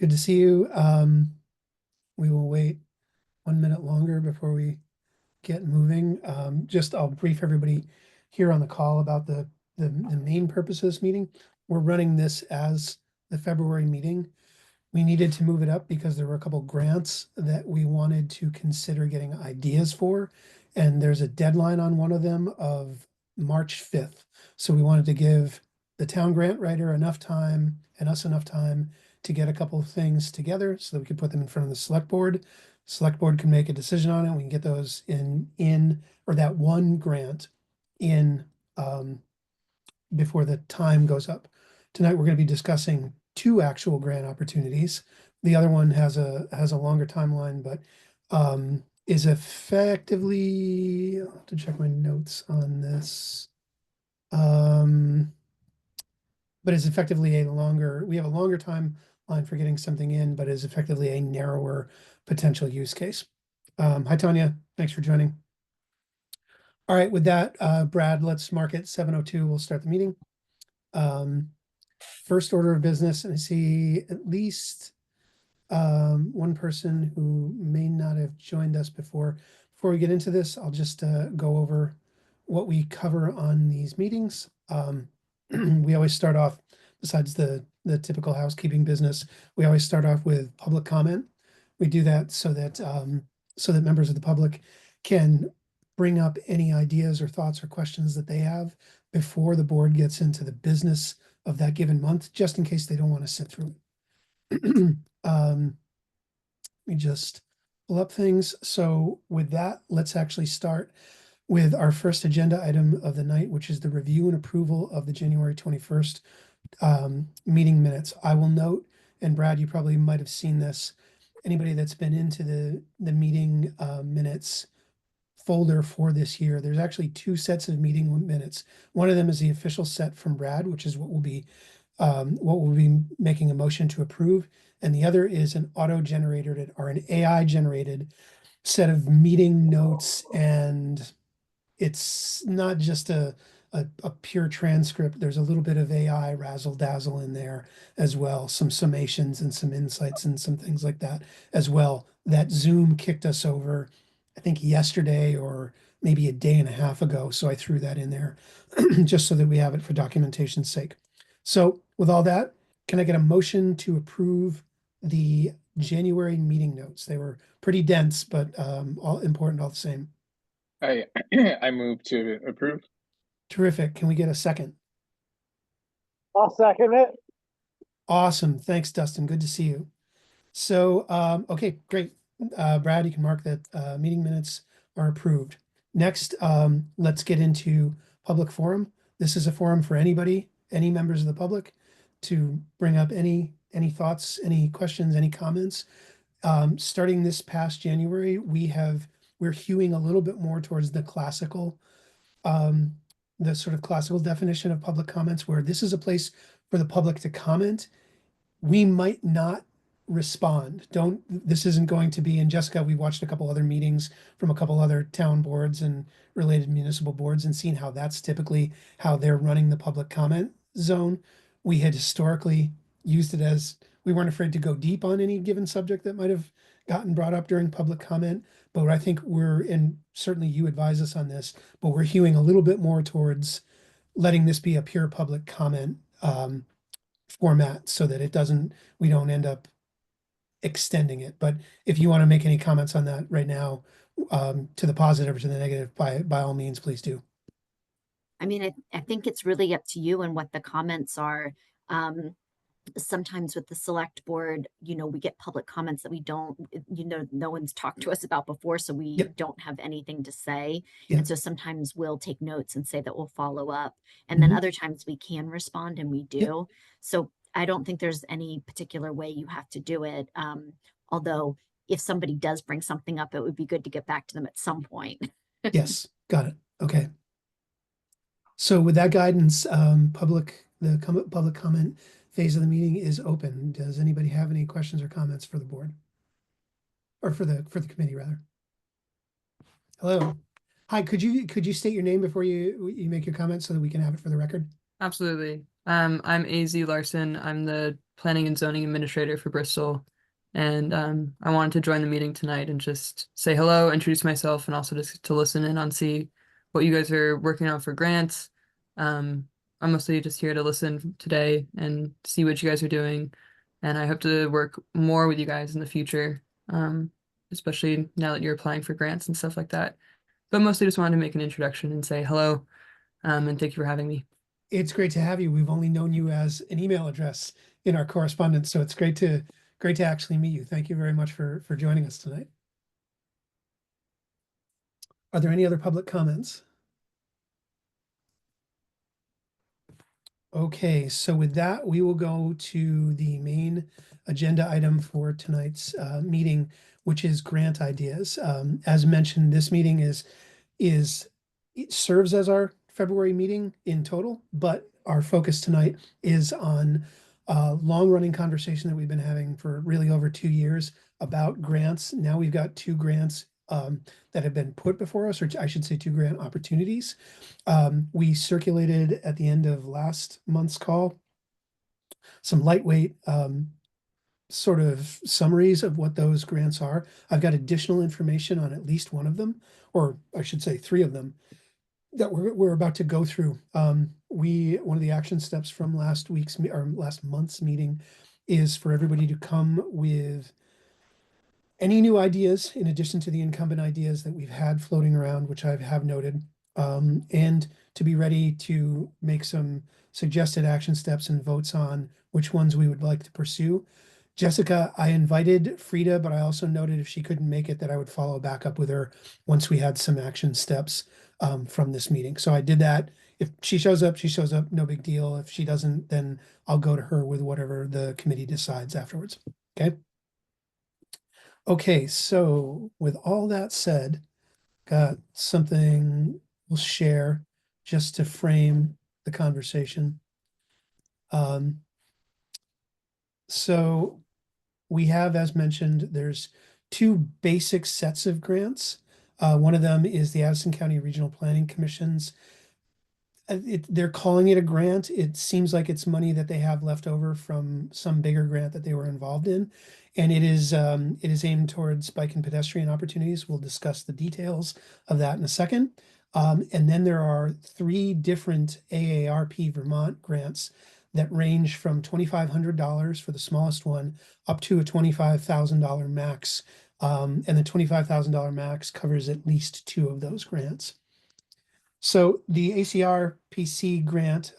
Good to see you. We will wait 1 minute longer before we get moving. I'll brief everybody here on the call about the main purpose of this meeting. We're running this as the February meeting. We needed to move it up because there were a couple grants that we wanted to consider getting ideas for. And there's a deadline on one of them of March 5th. So we wanted to give the town grant writer enough time and us enough time to get a couple of things together so that we could put them in front of the select board. Select board can make a decision on it. We can get those or that one grant in before the time goes up. Tonight, we're going to be discussing two actual grant opportunities. The other one has a longer timeline, but is effectively, I'll have to check my notes on this. But is effectively we have a longer timeline for getting something in, but is effectively a narrower potential use case. Hi, Tanya. Thanks for joining. All right, with that, Brad, let's mark it 7:02. We'll start the meeting. First order of business, and I see at least one person who may not have joined us before. Before we get into this, I'll just go over what we cover on these meetings. We always start off, besides the typical housekeeping business, we always start off with public comment. We do that so that members of the public can bring up any ideas or thoughts or questions that they have before the board gets into the business of that given month, just in case they don't want to sit through it. Let me just pull up things. So with that, let's actually start with our first agenda item of the night, which is the review and approval of the January 21st meeting minutes. I will note, and Brad, you probably might have seen this, anybody that's been into the meeting minutes folder for this year, there's actually two sets of meeting minutes. One of them is the official set from Brad, which is what we'll be making a motion to approve. And the other is an auto-generated or an AI-generated set of meeting notes. And it's not just a pure transcript. There's a little bit of AI razzle dazzle in there as well. Some summations and some insights and some things like that as well. That Zoom kicked us over, I think yesterday or maybe a day and a half ago. So I threw that in there just so that we have it for documentation's sake. So with all that, can I get a motion to approve the January meeting notes? They were pretty dense, but all important all the same. I move to approve. Terrific. Can we get a second? I'll second it. Awesome. Thanks, Dustin. Good to see you. So, okay, great. Brad, you can mark that meeting minutes are approved. Next, let's get into public forum. This is a forum for anybody, any members of the public, to bring up any thoughts, any questions, any comments. Starting this past January, we're hewing a little bit more towards the sort of classical definition of public comments, where this is a place for the public to comment. We might not respond. This isn't going to be, and Jessica, we watched a couple other meetings from a couple other town boards and related municipal boards and seen how that's typically how they're running the public comment zone. We had historically used it as we weren't afraid to go deep on any given subject that might have gotten brought up during public comment. But I think and certainly you advise us on this, but we're hewing a little bit more towards letting this be a pure public comment format so that we don't end up extending it. But if you want to make any comments on that right now, to the positive or to the negative, by all means, please do. I mean, I think it's really up to you and what the comments are. Sometimes with the select board, we get public comments that we don't, no one's talked to us about before, so we Yep. don't have anything to say. Yep. And so sometimes we'll take notes and say that we'll follow up. And then Mhm. other times we can respond, and we do. Yep. So I don't think there's any particular way you have to do it. Although if somebody does bring something up, it would be good to get back to them at some point. Yes, got it. Okay. So with that guidance, public comment phase of the meeting is open. Does anybody have any questions or comments for the board? Or for the committee, rather? Hello. Hi, could you state your name before you make your comments so that we can have it for the record? Absolutely. I'm AZ Larson. I'm the planning and zoning administrator for Bristol. And I wanted to join the meeting tonight and just say hello, introduce myself, and also just to listen in on see what you guys are working on for grants. I'm mostly just here to listen today and see what you guys are doing. And I hope to work more with you guys in the future, especially now that you're applying for grants and stuff like that. But mostly just wanted to make an introduction and say hello, and thank you for having me. It's great to have you. We've only known you as an email address in our correspondence, so it's great to actually meet you. Thank you very much for joining us tonight. Are there any other public comments? Okay, so with that, we will go to the main agenda item for tonight's meeting, which is grant ideas. As mentioned, this meeting it serves as our February meeting in total, but our focus tonight is on a long-running conversation that we've been having for really over 2 years about grants. Now we've got 2 grants that have been put before us, or I should say 2 grant opportunities. We circulated at the end of last month's call some lightweight sort of summaries of what those grants are. I've got additional information on at least one of them, or I should say 3 of them, that we're about to go through. One of the action steps from last month's meeting is for everybody to come with any new ideas in addition to the incumbent ideas that we've had floating around, which I have noted, and to be ready to make some suggested action steps and votes on which ones we would like to pursue. Jessica, I invited Frida, but I also noted if she couldn't make it that I would follow back up with her once we had some action steps from this meeting. So I did that. If she shows up, no big deal. If she doesn't, then I'll go to her with whatever the committee decides afterwards. Okay. Okay, so with all that said, got something we'll share just to frame the conversation. So we have, as mentioned, there's 2 basic sets of grants. One of them is the Addison County Regional Planning Commission's. They're calling it a grant. It seems like it's money that they have left over from some bigger grant that they were involved in. And it is aimed towards bike and pedestrian opportunities. We'll discuss the details of that in a second. And then there are 3 different AARP Vermont grants that range from $2,500 for the smallest one up to a $25,000 max. And the $25,000 max covers at least 2 of those grants. So the ACRPC grant,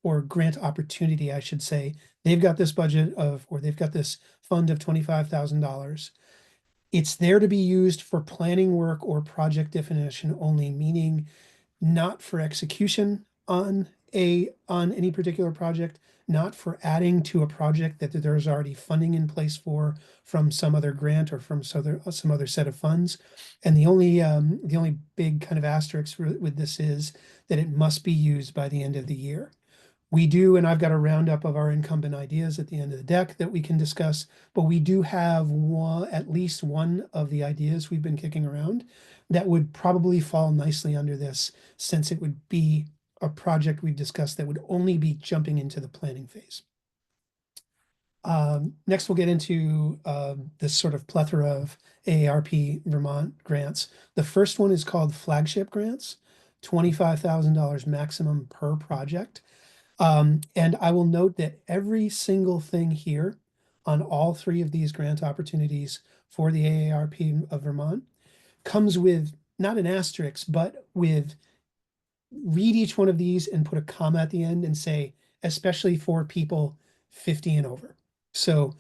or grant opportunity, I should say, they've got this they've got this fund of $25,000. It's there to be used for planning work or project definition only, meaning not for execution on any particular project, not for adding to a project that there's already funding in place for from some other grant or from some other set of funds. And the only big kind of asterisk with this is that it must be used by the end of the year. We do, and I've got a roundup of our incumbent ideas at the end of the deck that we can discuss, but we do have at least one of the ideas we've been kicking around that would probably fall nicely under this, since it would be a project we've discussed that would only be jumping into the planning phase. Next, we'll get into this sort of plethora of AARP Vermont grants. The first one is called flagship grants, $25,000 maximum per project. And I will note that every single thing here on all 3 of these grant opportunities for the AARP of Vermont comes with not an asterisk, but with read each one of these and put a comma at the end and say, especially for people 50 and over. So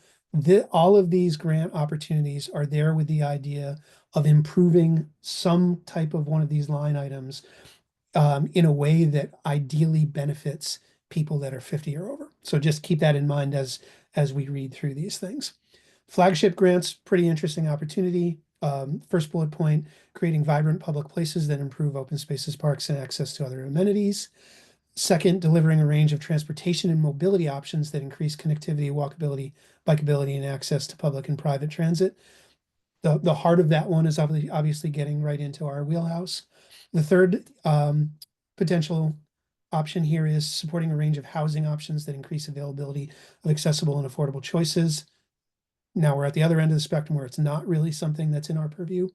all of these grant opportunities are there with the idea of improving some type of one of these line items in a way that ideally benefits people that are 50 or over. So just keep that in mind as we read through these things. Flagship grants, pretty interesting opportunity. First bullet point, creating vibrant public places that improve open spaces, parks, and access to other amenities. Second, delivering a range of transportation and mobility options that increase connectivity, walkability, bikeability, and access to public and private transit. The heart of that one is obviously getting right into our wheelhouse. The third potential option here is supporting a range of housing options that increase availability of accessible and affordable choices. Now we're at the other end of the spectrum where it's not really something that's in our purview.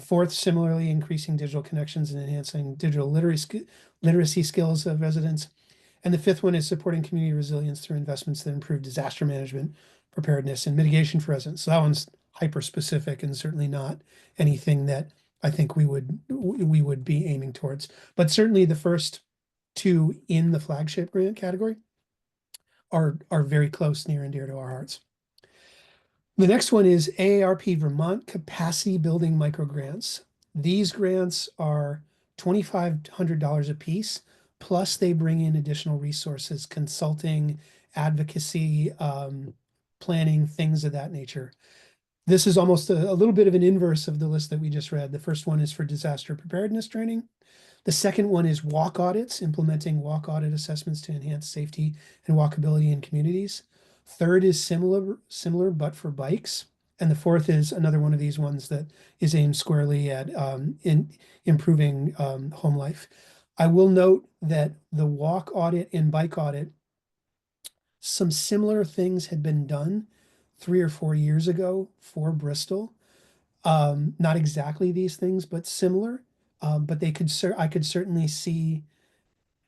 Fourth, similarly, increasing digital connections and enhancing digital literacy skills of residents. And the fifth one is supporting community resilience through investments that improve disaster management, preparedness, and mitigation for residents. So that one's hyper specific and certainly not anything that I think we would be aiming towards. But certainly the first two in the flagship grant category are very close, near and dear to our hearts. The next one is AARP Vermont Capacity Building Micro Grants. These grants are $2,500 a piece, plus they bring in additional resources, consulting, advocacy, planning, things of that nature. This is almost a little bit of an inverse of the list that we just read. The first one is for disaster preparedness training. The second one is walk audits, implementing walk audit assessments to enhance safety and walkability in communities. Third is similar, but for bikes. And the fourth is another one of these ones that is aimed squarely at in improving home life. I will note that the walk audit and bike audit, some similar things had been done 3 or 4 years ago for Bristol. Not exactly these things, but similar. But I could certainly see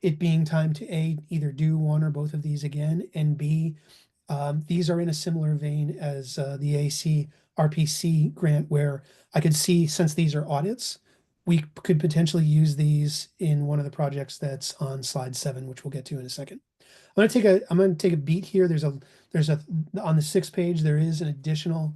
it being time to A, either do one or both of these again, and B, these are in a similar vein as the AC RPC grant, where I could see, since these are audits, we could potentially use these in one of the projects that's on slide 7, which we'll get to in a second. I'm gonna take a beat here. There's a on the 6th page, there is an additional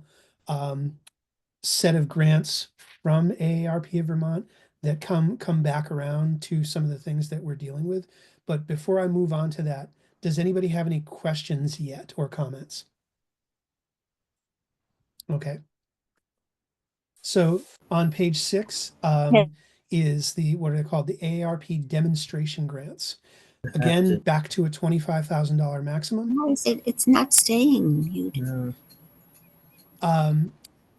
set of grants from AARP of Vermont that come back around to some of the things that we're dealing with. But before I move on to that, does anybody have any questions yet or comments? Okay. So on page 6 is what are they called? The AARP demonstration grants. Again, back to a $25,000 maximum. How is it? It's not staying muted.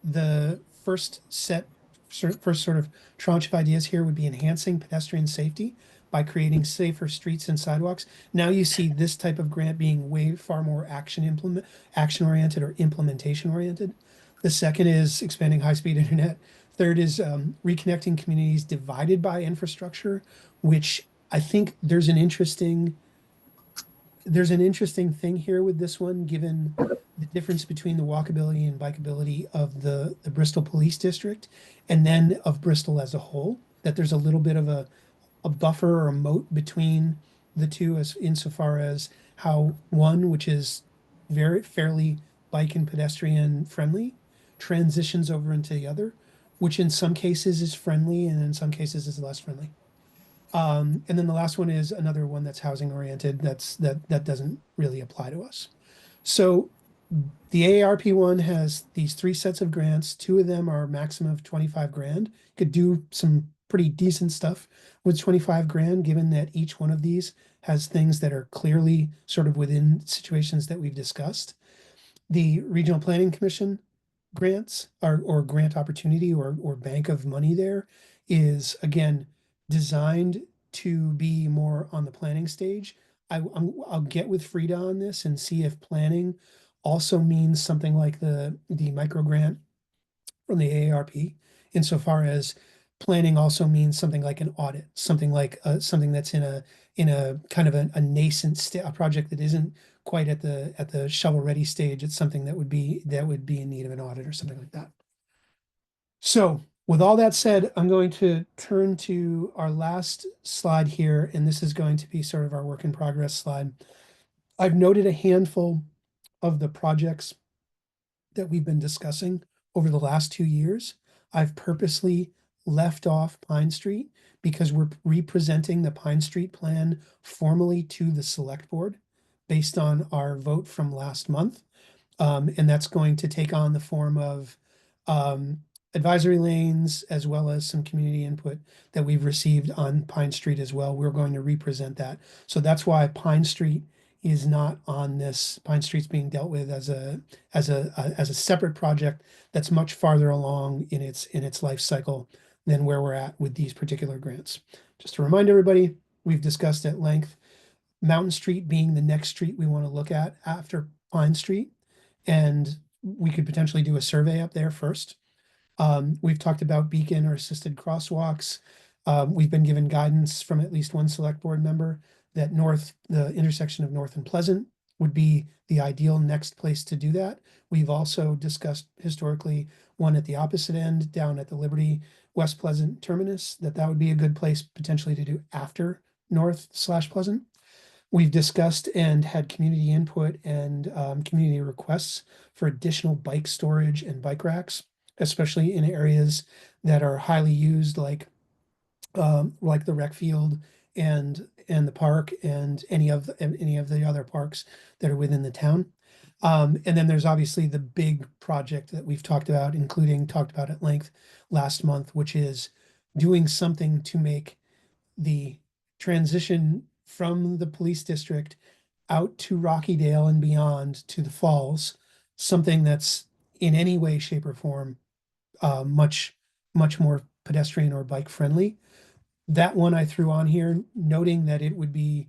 The first sort of tranche of ideas here would be enhancing pedestrian safety by creating safer streets and sidewalks. Now you see this type of grant being way far more action oriented or implementation oriented. The second is expanding high-speed internet. Third is reconnecting communities divided by infrastructure, which I think there's an interesting thing here with this one, given the difference between the walkability and bikeability of the Bristol Police District and then of Bristol as a whole, that there's a little bit of a buffer or a moat between the two, as insofar as how one, which is very fairly bike and pedestrian friendly, transitions over into the other, which in some cases is friendly and in some cases is less friendly. And then the last one is another one that's housing oriented. That doesn't really apply to us. So the AARP one has these 3 sets of grants. 2 of them are maximum of 25 grand. Could do some pretty decent stuff with 25 grand, given that each one of these has things that are clearly sort of within situations that we've discussed. The Regional Planning Commission grants or grant opportunity or bank of money there is, again, designed to be more on the planning stage. I'll get with Frida on this and see if planning also means something like the micro grant from the AARP, insofar as planning also means something like an audit, something like something that's in a kind of a nascent a project that isn't quite at the shovel ready stage. It's something that would be in need of an audit or something like that. So with all that said, I'm going to turn to our last slide here, and this is going to be sort of our work in progress slide. I've noted a handful of the projects that we've been discussing over the last 2 years. I've purposely left off Pine Street because we're representing the Pine Street plan formally to the select board based on our vote from last month. And that's going to take on the form of advisory lanes, as well as some community input that we've received on Pine Street as well. We're going to represent that. So that's why Pine Street is not on this. Pine Street's being dealt with as a separate project that's much farther along in its life cycle than where we're at with these particular grants. Just to remind everybody, we've discussed at length Mountain Street being the next street we want to look at after Pine Street. And we could potentially do a survey up there first. We've talked about beacon or assisted crosswalks. We've been given guidance from at least one select board member that the intersection of North and Pleasant would be the ideal next place to do that. We've also discussed historically one at the opposite end down at the Liberty West Pleasant terminus, that would be a good place potentially to do after North/Pleasant. We've discussed and had community input and community requests for additional bike storage and bike racks, especially in areas that are highly used, like the rec field and the park and any of the other parks that are within the town. And then there's obviously the big project that we've talked about, talked about at length last month, which is doing something to make the transition from the police district out to Rockydale and beyond to the falls, something that's in any way, shape, or form much more pedestrian or bike friendly. That one I threw on here, noting that it would be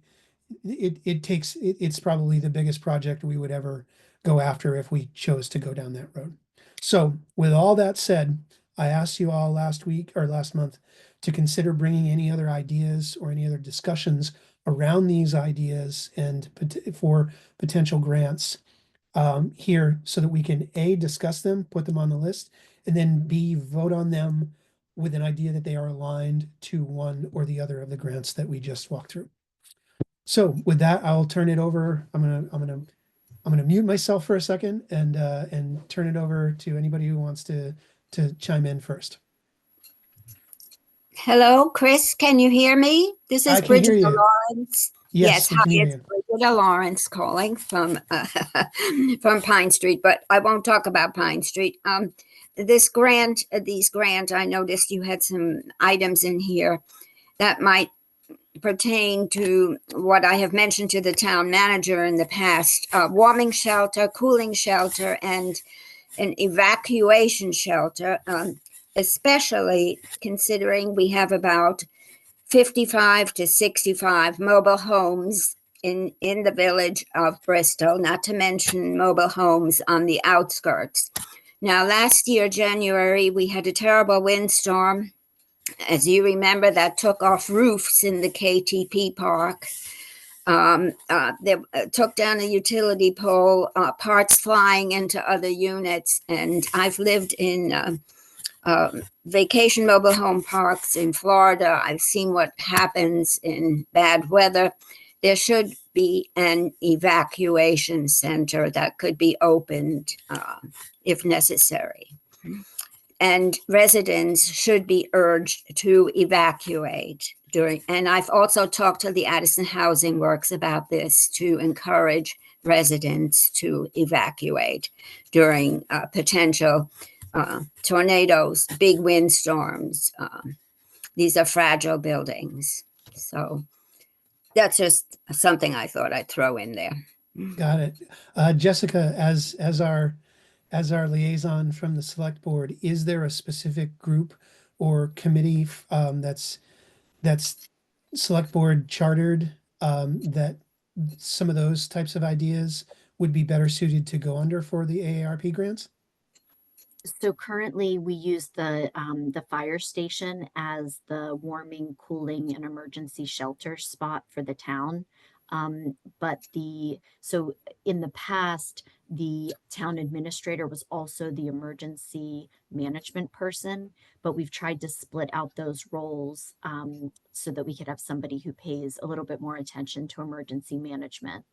it's probably the biggest project we would ever go after if we chose to go down that road. So with all that said, I asked you all last week or last month to consider bringing any other ideas or any other discussions around these ideas and for potential grants here, so that we can A, discuss them, put them on the list, and then B, vote on them with an idea that they are aligned to one or the other of the grants that we just walked through. So with that, I'll turn it over. I'm gonna mute myself for a second and turn it over to anybody who wants to chime in first. Hello, Chris, can you hear me? This I is can Bridget hear you. Lawrence. Yes, we hi, can hear it's you. Bridget Lawrence calling from from Pine Street, but I won't talk about Pine Street. These grant, I noticed you had some items in here that might pertain to what I have mentioned to the town manager in the past: warming shelter, cooling shelter, and an evacuation shelter, especially considering we have about 55 to 65 mobile homes in the village of Bristol, not to mention mobile homes on the outskirts. Now, last year, January, we had a terrible windstorm, as you remember, that took off roofs in the KTP park. They took down a utility pole, parts flying into other units. And I've lived in vacation mobile home parks in Florida. I've seen what happens in bad weather. There should be an evacuation center that could be opened if necessary. And residents should be urged to evacuate and I've also talked to the Addison Housing Works about this to encourage residents to evacuate during potential tornadoes, big windstorms. These are fragile buildings. So that's just something I thought I'd throw in there. Got it. Jessica, as our liaison from the select board, is there a specific group or committee that's select board chartered that some of those types of ideas would be better suited to go under for the AARP grants? So currently we use the fire station as the warming, cooling, and emergency shelter spot for the town. But so in the past, the town administrator was also the emergency management person, but we've tried to split out those roles so that we could have somebody who pays a little bit more attention to emergency management.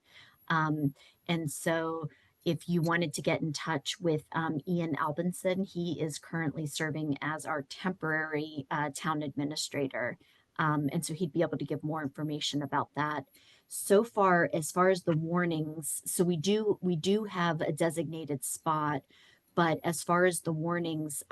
And so if you wanted to get in touch with Ian Albinson, he is currently serving as our temporary town administrator. And so he'd be able to give more information about that. So far as the warnings, so we do have a designated spot, but as far as the warnings,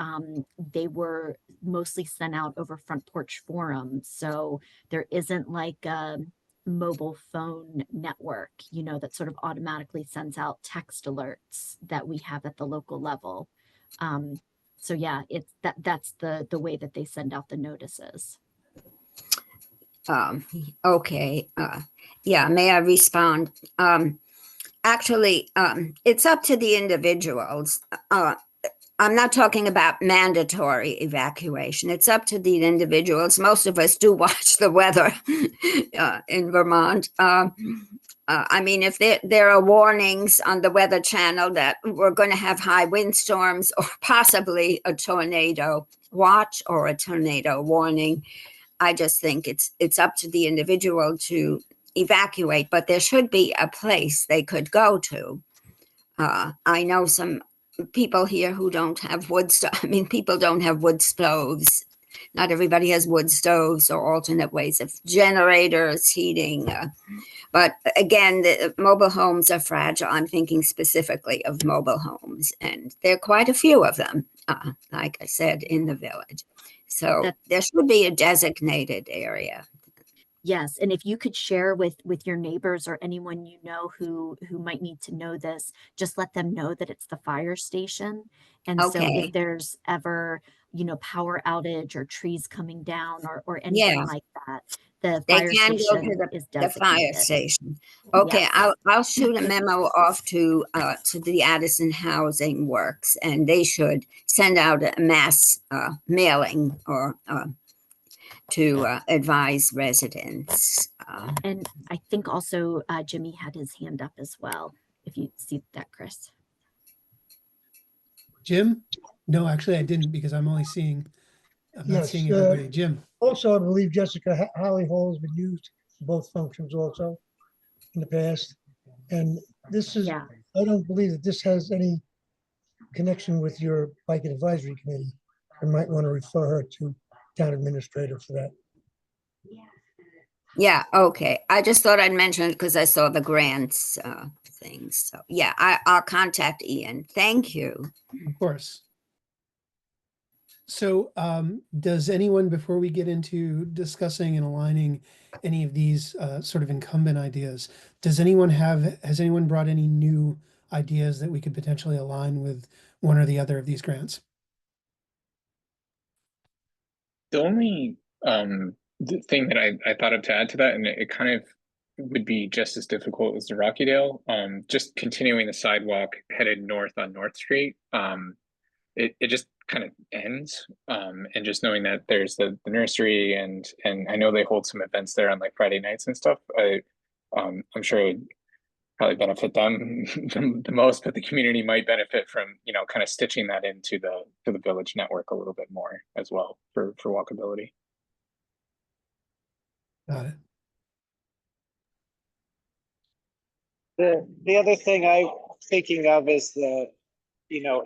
they were mostly sent out over Front Porch Forum. So there isn't like a mobile phone network, that sort of automatically sends out text alerts that we have at the local level. So yeah, that's the way that they send out the notices. Okay, yeah, may I respond? Actually, it's up to the individuals. I'm not talking about mandatory evacuation. It's up to the individuals. Most of us do watch the weather in Vermont. I mean, if there are warnings on the Weather Channel that we're going to have high windstorms or possibly a tornado watch or a tornado warning, I just think it's up to the individual to evacuate, but there should be a place they could go to. I know some people here who don't have wood I mean, people don't have wood stoves. Not everybody has wood stoves or alternate ways of generators, heating. But again, the mobile homes are fragile. I'm thinking specifically of mobile homes, and there are quite a few of them, like I said, in the village. So there should be a designated area. Yes, and if you could share with your neighbors or anyone you know who might need to know this, just let them know that it's the fire station. And so Okay. if there's ever, power outage or trees coming down or anything Yeah. like that, the They fire can go station to is the fire designated. station. Okay, Yes. I'll shoot a memo off to the Addison Housing Works, and they should send out a mass mailing or to advise residents. And I think also Jimmy had his hand up as well, if you see that, Chris. Jim? No, actually I didn't because I'm not seeing Yes, everybody. Jim? Also, I believe Jessica Holly Hall has been used for both functions also in the past. And this is, Yeah. I don't believe that this has any connection with your bike advisory committee. I might want to refer her to town administrator for that. Yeah, okay. I just thought I'd mention it because I saw the grants things. So yeah, I'll contact Ian. Thank you. Of course. So does anyone, before we get into discussing and aligning any of these sort of incumbent ideas, has anyone brought any new ideas that we could potentially align with one or the other of these grants? The only thing that I thought of to add to that, and it kind of would be just as difficult as the Rockydale, just continuing the sidewalk headed north on North Street. It just kind of ends, and just knowing that there's the nursery and I know they hold some events there on like Friday nights and stuff. I'm sure it would probably benefit them the most, but the community might benefit from kind of stitching that into the village network a little bit more as well for walkability. Got it. The other thing I'm thinking of is the,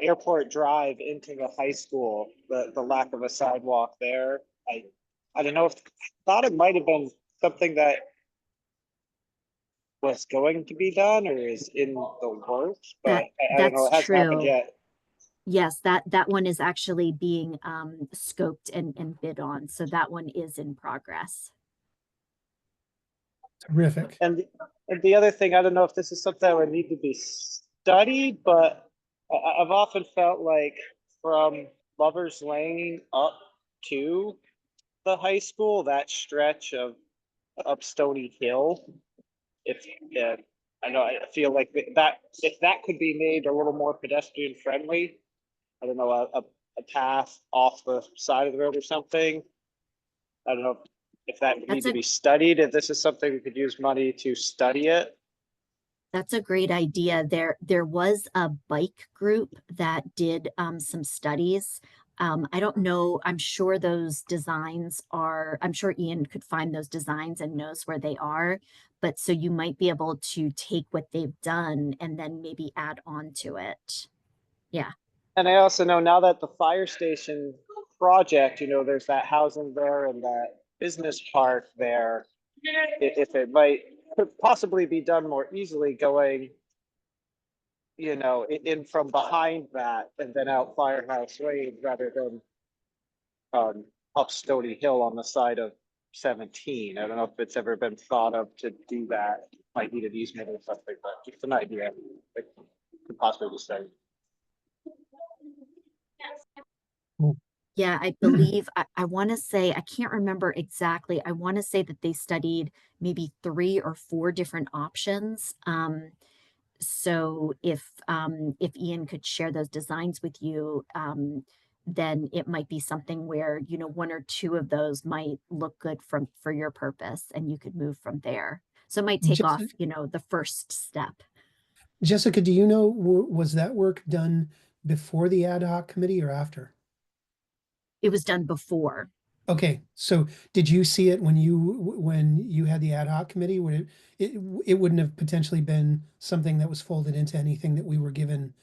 Airport Drive into the high school, the lack of a sidewalk there. I don't know thought it might have been something that was going to be done or is in the works, but I don't know, it That's hasn't happened true. yet. Yes, that one is actually being scoped and bid on. So that one is in progress. Terrific. And the other thing, I don't know if this is something that would need to be studied, but I've often felt like from Lover's Lane up to the high school, that stretch of up Stony Hill, I know, I feel like that if that could be made a little more pedestrian friendly, I don't know, a path off the side of the road or something. I don't know if that would need to be studied, if this is something we could use money to study it. That's a great idea. There was a bike group that did some studies. I don't know. I'm sure those designs I'm sure Ian could find those designs and knows where they are. But so you might be able to take what they've done and then maybe add on to it. Yeah. And I also know now that the fire station project, there's that housing there and that business park there. If it could possibly be done more easily going, in from behind that and then out Firehouse Lane rather than up Stony Hill on the side of 17. I don't know if it's ever been thought of to do that. Might need an easement or something, but just an idea that could possibly be studied. Yeah, I believe, I want to say, I can't remember exactly. I want to say that they studied maybe 3 or 4 different options. So if Ian could share those designs with you, then it might be something where, 1 or 2 of those might look good for your purpose and you could move from there. So it might take off, Jessica, the first step. Jessica, do you know, was that work done before the ad hoc committee or after? It was done before. Okay, so did you see it when you had the ad hoc committee? Would it wouldn't have potentially been something that was folded into anything that we were given,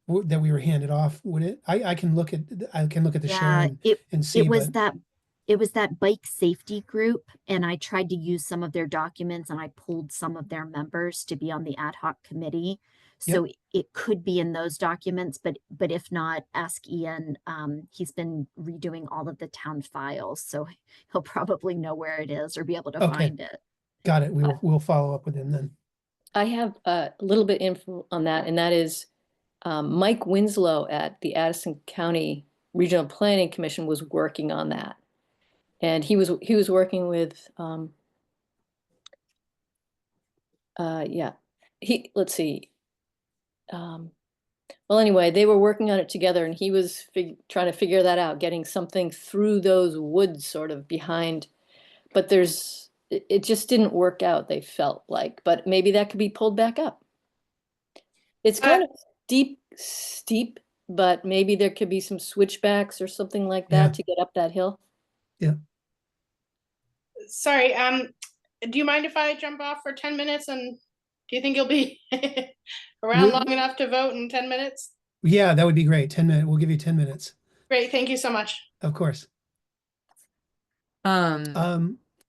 that we were handed off, would it? I can look at the share Yeah, and it see, was but that it was that bike safety group, and I tried to use some of their documents and I pulled some of their members to be on the ad hoc committee. yep, So it could be in those documents, but if not, ask Ian. He's been redoing all of the town files, so he'll probably know where it is or be able to okay, find it. got it. We'll follow up with him then. I have a little bit info on that, and that is Mike Winslow at the Addison County Regional Planning Commission was working on that. And he was working with yeah, let's see. Well, anyway, they were working on it together, and he was trying to figure that out, getting something through those woods sort of behind. But it just didn't work out, they felt like, but maybe that could be pulled back up. It's kind of steep, but maybe there could be some switchbacks or something like Yeah. that to get up that hill. Yeah. Sorry, do you mind if I jump off for 10 minutes, and do you think you'll be around long enough to vote in 10 minutes? Yeah, that would be great. 10 minutes. We'll give you 10 minutes. Great, thank you so much. Of course.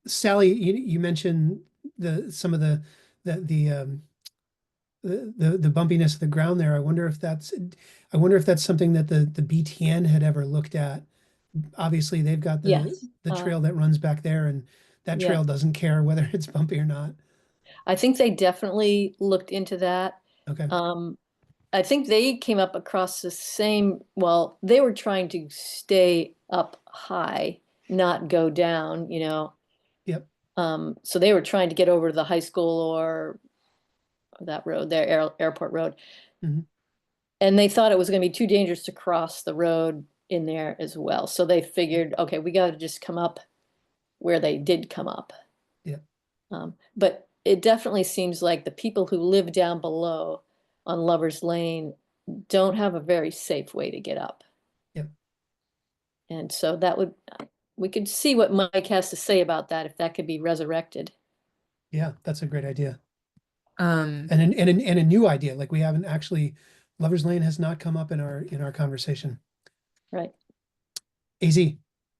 Sally, you mentioned some of the bumpiness of the ground there. I wonder if that's something that the BTN had ever looked at. Obviously, they've got Yes. the trail that runs back there, and that Yeah. trail doesn't care whether it's bumpy or not. I think they definitely looked into that. Okay. I think they came up across the same, well, they were trying to stay up high, not go down, Yep. So they were trying to get over to the high school or that road there, Airport Road. Mhm. And they thought it was going to be too dangerous to cross the road in there as well. So they figured, okay, we got to just come up where they did come up. Yeah. But it definitely seems like the people who live down below on Lover's Lane don't have a very safe way to get up. Yep. And so we could see what Mike has to say about that, if that could be resurrected. Yeah, that's a great idea. Um, And a new idea. Like, we haven't actually, Lover's Lane has not come up in our conversation. Right. AZ.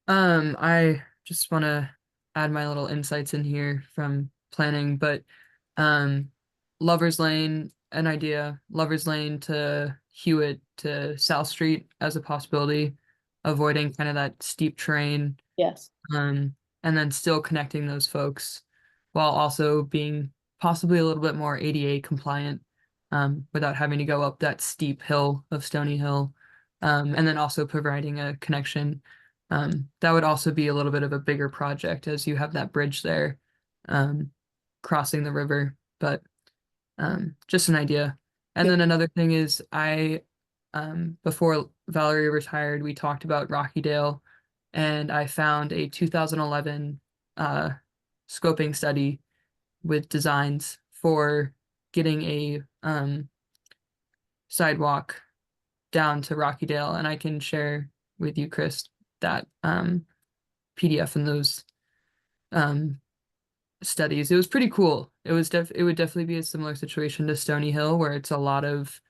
I just want to add my little insights in here from planning, but Lover's Lane, an idea, Lover's Lane to Hewitt to South Street as a possibility, avoiding kind of that steep terrain, Yes. and then still connecting those folks while also being possibly a little bit more ADA compliant, without having to go up that steep hill of Stony Hill, and then also providing a connection. That would also be a little bit of a bigger project, as you have that bridge there, crossing the river, but just an idea. And then another thing is before Valerie retired, we talked about Rockydale, and I found a 2011 scoping study with designs for getting a sidewalk down to Rockydale, and I can share with you, Chris, that PDF and those studies. It was pretty cool. It would definitely be a similar situation to Stony Hill, where it's a lot of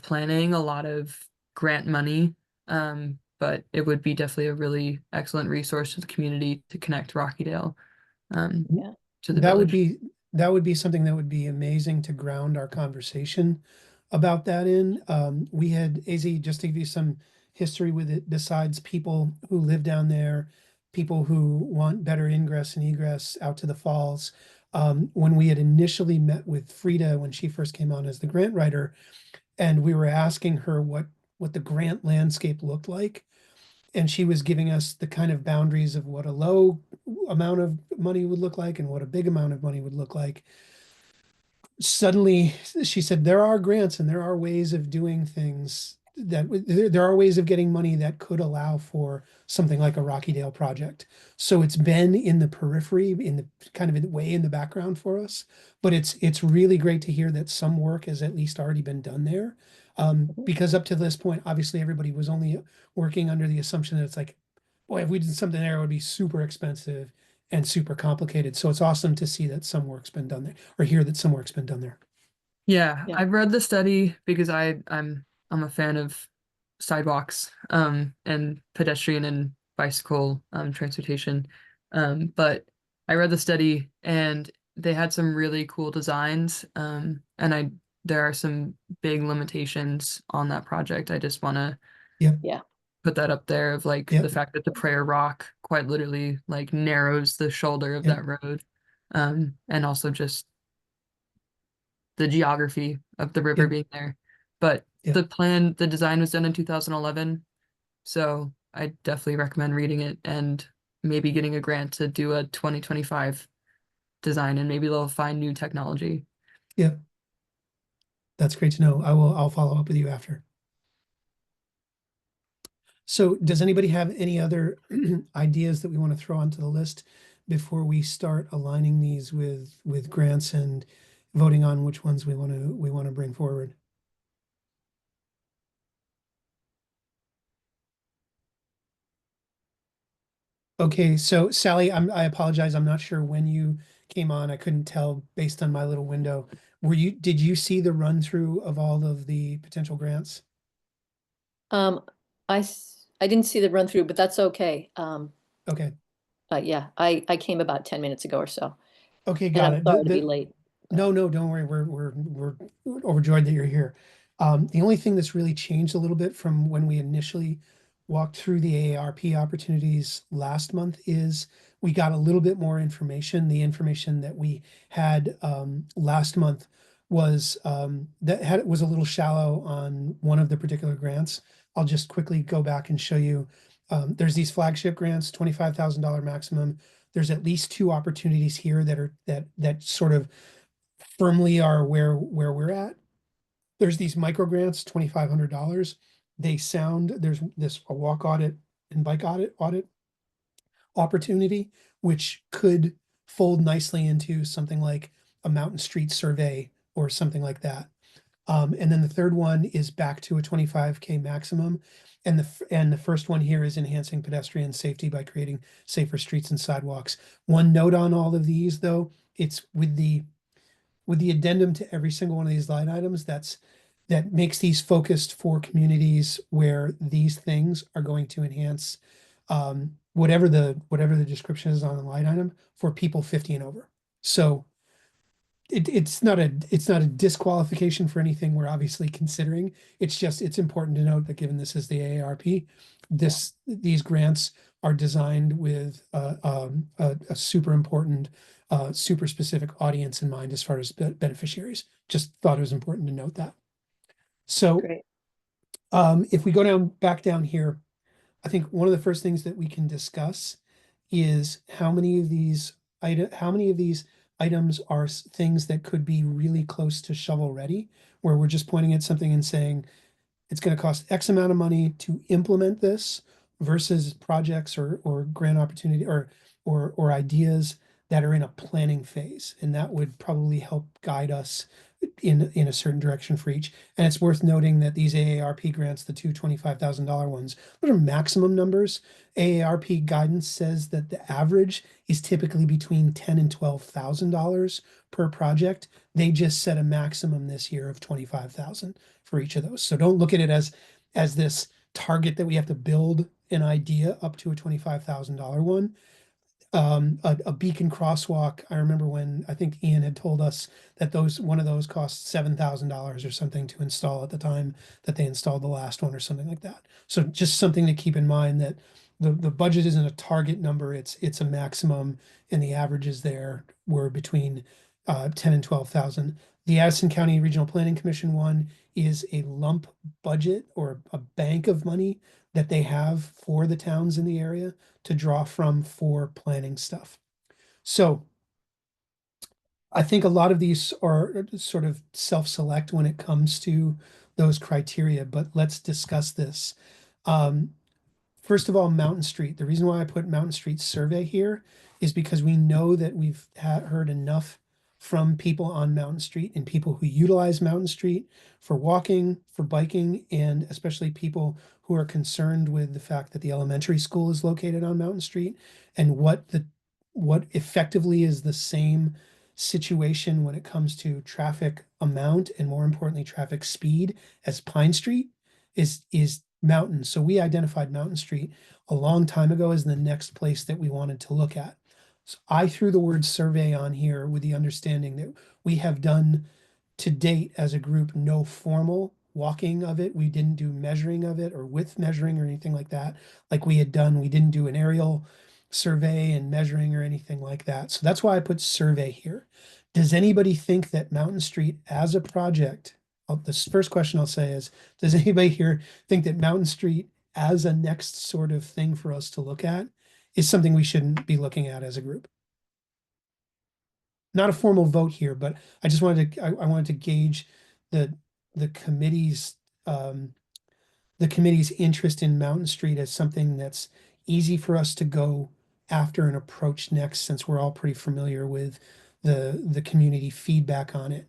planning, a lot of grant money, but it would be definitely a really excellent resource to the community to connect Rockydale Yeah. to the That village. would be something that would be amazing to ground our conversation about that in. We had, AZ, just to give you some history with it, besides people who live down there, people who want better ingress and egress out to the falls. When we had initially met with Frida, when she first came on as the grant writer, and we were asking her what the grant landscape looked like, and she was giving us the kind of boundaries of what a low amount of money would look like and what a big amount of money would look like. Suddenly she said there are grants and there are ways of doing things that there are ways of getting money that could allow for something like a Rockydale project. So it's been in the periphery, in the kind of way in the background for us, but it's really great to hear that some work has at least already been done there. Because up to this point, obviously everybody was only working under the assumption that it's like, boy, if we did something there, it would be super expensive and super complicated. So it's awesome to see that some work's been done there, or hear that some work's been done there. Yeah, Yeah. I've read the study because I'm a fan of sidewalks and pedestrian and bicycle transportation. But I read the study and they had some really cool designs. And there are some big limitations on that project. I just want to Yeah. put that up there of like Yep. the fact that the prayer rock quite literally like narrows the shoulder of Yep. that road. And also just the geography of the river Yep. being there. But Yep. the design was done in 2011. So I definitely recommend reading it and maybe getting a grant to do a 2025 design, and maybe they'll find new technology. Yep. That's great to know. I'll follow up with you after. So does anybody have any other ideas that we want to throw onto the list before we start aligning these with grants and voting on which ones we want to bring forward? Okay, so Sally, I apologize. I'm not sure when you came on. I couldn't tell based on my little window. Did you see the run through of all of the potential grants? I didn't see the run through, but that's okay. Okay. Yeah, I came about 10 minutes ago or so, Okay, and got I'm it. sorry to be late. No, don't worry. We're overjoyed that you're here. The only thing that's really changed a little bit from when we initially walked through the AARP opportunities last month is we got a little bit more information. The information that we had last month was was a little shallow on one of the particular grants. I'll just quickly go back and show you. There's these flagship grants, $25,000 maximum. There's at least two opportunities here that sort of firmly are where we're at. There's these micro grants, $2,500. There's this a walk audit and bike audit opportunity, which could fold nicely into something like a Mountain Street survey or something like that. And then the third one is back to a 25K maximum. And the first one here is enhancing pedestrian safety by creating safer streets and sidewalks. One note on all of these, though, it's with the addendum to every single one of these line items that makes these focused for communities where these things are going to enhance whatever the description is on the line item for people 50 and over. So it's not a disqualification for anything we're obviously considering. It's important to note that given this is the AARP, these grants are designed with a super important, super specific audience in mind as far as beneficiaries. Just thought it was important to note that. So Great. if we go back down here, I think one of the first things that we can discuss is how many of these items are things that could be really close to shovel ready, where we're just pointing at something and saying it's going to cost X amount of money to implement this versus projects or grant opportunity or ideas that are in a planning phase. And that would probably help guide us in a certain direction for each. And it's worth noting that these AARP grants, the two $25,000 ones, those are maximum numbers. AARP guidance says that the average is typically between $10,000 and $12,000 per project. They just set a maximum this year of $25,000 for each of those. So don't look at it as this target that we have to build an idea up to a $25,000 one. A beacon crosswalk. I remember when I think Ian had told us that one of those cost $7,000 or something to install at the time that they installed the last one or something like that. So just something to keep in mind that the budget isn't a target number, it's a maximum, and the averages there were between 10 and 12,000. The Addison County Regional Planning Commission one is a lump budget or a bank of money that they have for the towns in the area to draw from for planning stuff. So I think a lot of these are sort of self-select when it comes to those criteria, but let's discuss this. First of all, Mountain Street. The reason why I put Mountain Street survey here is because we know that we've heard enough from people on Mountain Street and people who utilize Mountain Street for walking, for biking, and especially people who are concerned with the fact that the elementary school is located on Mountain Street and what effectively is the same situation when it comes to traffic amount and more importantly traffic speed as Pine Street is Mountain. So we identified Mountain Street a long time ago as the next place that we wanted to look at. So I threw the word survey on here with the understanding that we have done to date as a group no formal walking of it. We didn't do measuring of it or width measuring or anything like that. Like we had done, we didn't do an aerial survey and measuring or anything like that. So that's why I put survey here. Does anybody think that Mountain Street as a project, this first question I'll say is, does anybody here think that Mountain Street as a next sort of thing for us to look at is something we shouldn't be looking at as a group? Not a formal vote here, but I just wanted to, I wanted to gauge the committee's interest in Mountain Street as something that's easy for us to go after and approach next, since we're all pretty familiar with the community feedback on it.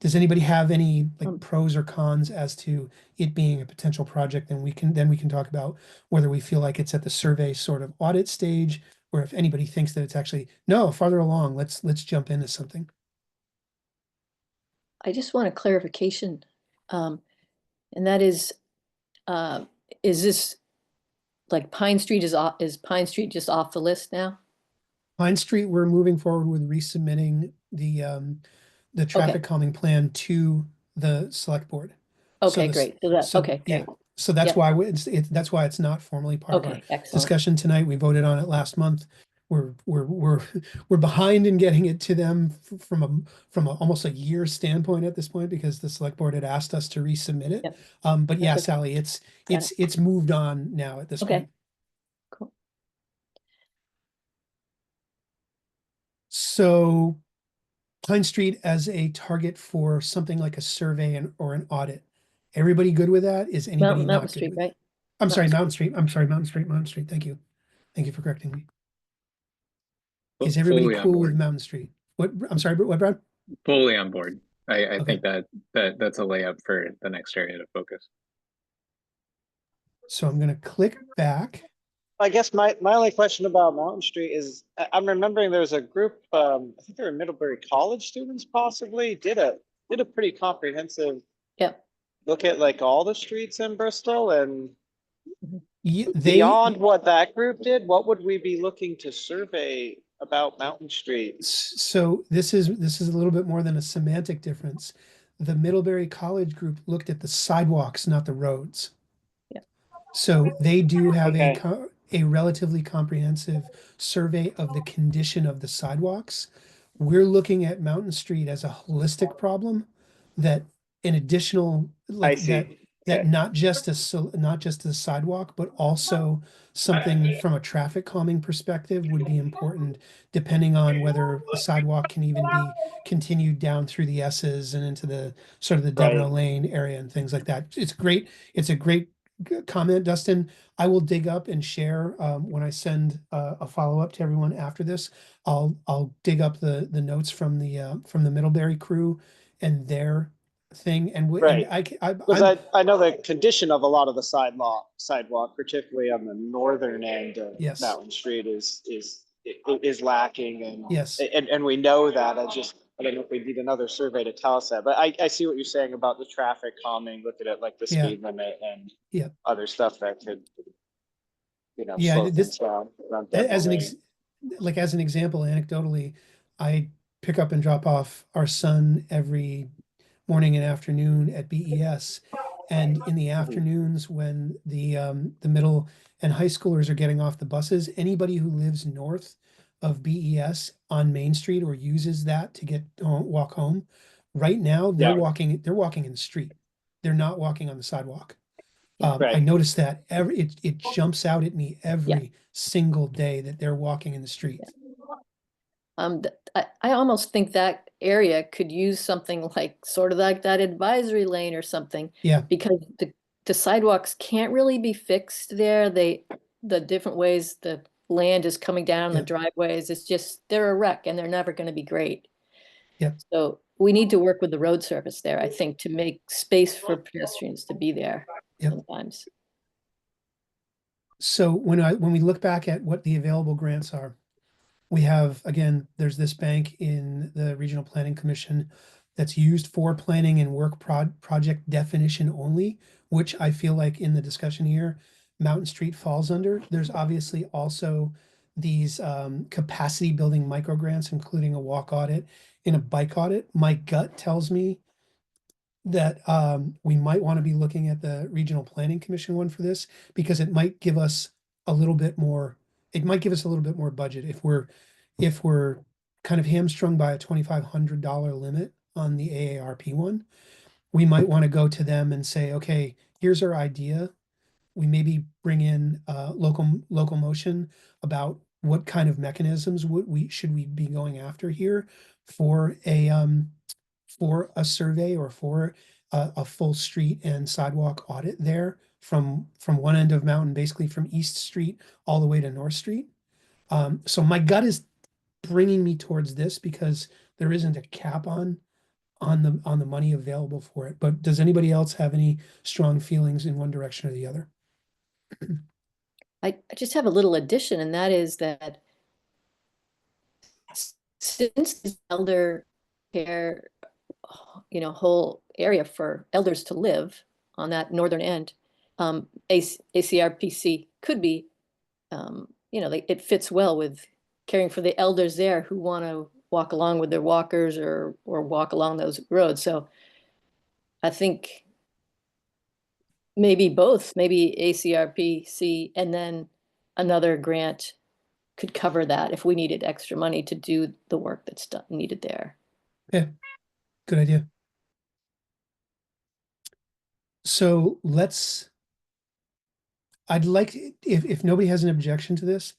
Does anybody have any like pros or cons as to it being a potential project? And we can talk about whether we feel like it's at the survey sort of audit stage, or if anybody thinks that it's actually no farther along. Let's jump into something. I just want a clarification, and that is this like Pine Street is Pine Street just off the list now? Pine Street, we're moving forward with resubmitting the traffic calming plan to the select board. Okay, great. So that, okay, yeah. great. So that's Yep. why that's why it's not formally part of our Okay, excellent. discussion tonight. We voted on it last month. We're behind in getting it to them from almost a year standpoint at this point, because the select board had asked us to resubmit it. Yep. But yeah, Okay. Sally, Got it's moved on now at this Okay. point. Cool. So Pine Street as a target for something like a survey or an audit. Everybody good with that? Is anybody Mountain not good Street, with right? it? I'm sorry, Mountain Mountain Street. I'm sorry, Mountain Street. Thank you. Thank you for correcting me. Is everybody Fully on cool with board. Mountain Street? What, I'm sorry, what, Brad? Fully on board. I Okay. think that's a layup for the next area to focus. So I'm gonna click back. I guess my only question about Mountain Street is I'm remembering there was a group, I think they were Middlebury College students possibly, did a pretty comprehensive Yep. look at like all the streets in Bristol, and They, beyond what that group did, what would we be looking to survey about Mountain Street? so this is a little bit more than a semantic difference. The Middlebury College group looked at the sidewalks, not the roads. Yeah. So they do have Okay. a relatively comprehensive survey of the condition of the sidewalks. We're looking at Mountain Street as a holistic problem, that an additional I like that see. that Okay. not just a sidewalk, but also something from a traffic calming perspective would be important, depending on whether a sidewalk can even be continued down through the S's and into the sort of the Devereux Right. Lane area and things like that. It's great. It's a great comment, Dustin. I will dig up and share when I send a follow-up to everyone after this. I'll dig up the notes from the Middlebury crew and their thing, and Right. Because I'm I know the condition of a lot of the sidewalk, particularly on the northern end of Yes. Mountain Street, is lacking, and yes. and we know that. I don't know if we need another survey to tell us that, but I see what you're saying about the traffic calming, looking at like the Yeah. speed limit and Yeah. other stuff that could, Yeah, slow this- things down around As an Devereux as an example, anecdotally, I pick up and drop off our son every morning and afternoon at BES. And in the afternoons, when the middle and high schoolers are getting off the buses, anybody who lives north of BES on Main Street or uses that to walk home, right now they're Yeah. walking in the street. They're not walking on the sidewalk. Yeah. I Right. noticed that it jumps out at me every single day that they're walking in the street. I almost think that area could use something like, sort of like that advisory lane or something. Yeah. Because the sidewalks can't really be fixed there. The different ways the land is coming down, the Yeah. driveways, it's just, they're a wreck and they're never gonna be great. Yeah. So we need to work with the road surface there, I think, to make space for pedestrians to be there Yep. sometimes. So when we look back at what the available grants are, we have, again, there's this bank in the Regional Planning Commission that's used for planning and work project definition only, which I feel like in the discussion here, Mountain Street falls under. There's obviously also these capacity building micro grants, including a walk audit and a bike audit. My gut tells me that we might want to be looking at the Regional Planning Commission one for this, because it might give us a little bit more, it might give us a little bit more budget if we're kind of hamstrung by a $2,500 limit on the AARP one. We might want to go to them and say, okay, here's our idea. We maybe bring in local motion about what kind of mechanisms should we be going after here for a survey or for a full street and sidewalk audit there from one end of Mountain, basically from East Street all the way to North Street. So my gut is bringing me towards this because there isn't a cap on the money available for it. But does anybody else have any strong feelings in one direction or the other? I just have a little addition, and that is that since the elder care, whole area for elders to live on that northern end, ACRPC could be, it fits well with caring for the elders there who want to walk along with their walkers or walk along those roads. So I think maybe both, maybe ACRPC and then another grant could cover that if we needed extra money to do the work that's needed there. Yeah, good idea. So I'd like, if nobody has an objection to this,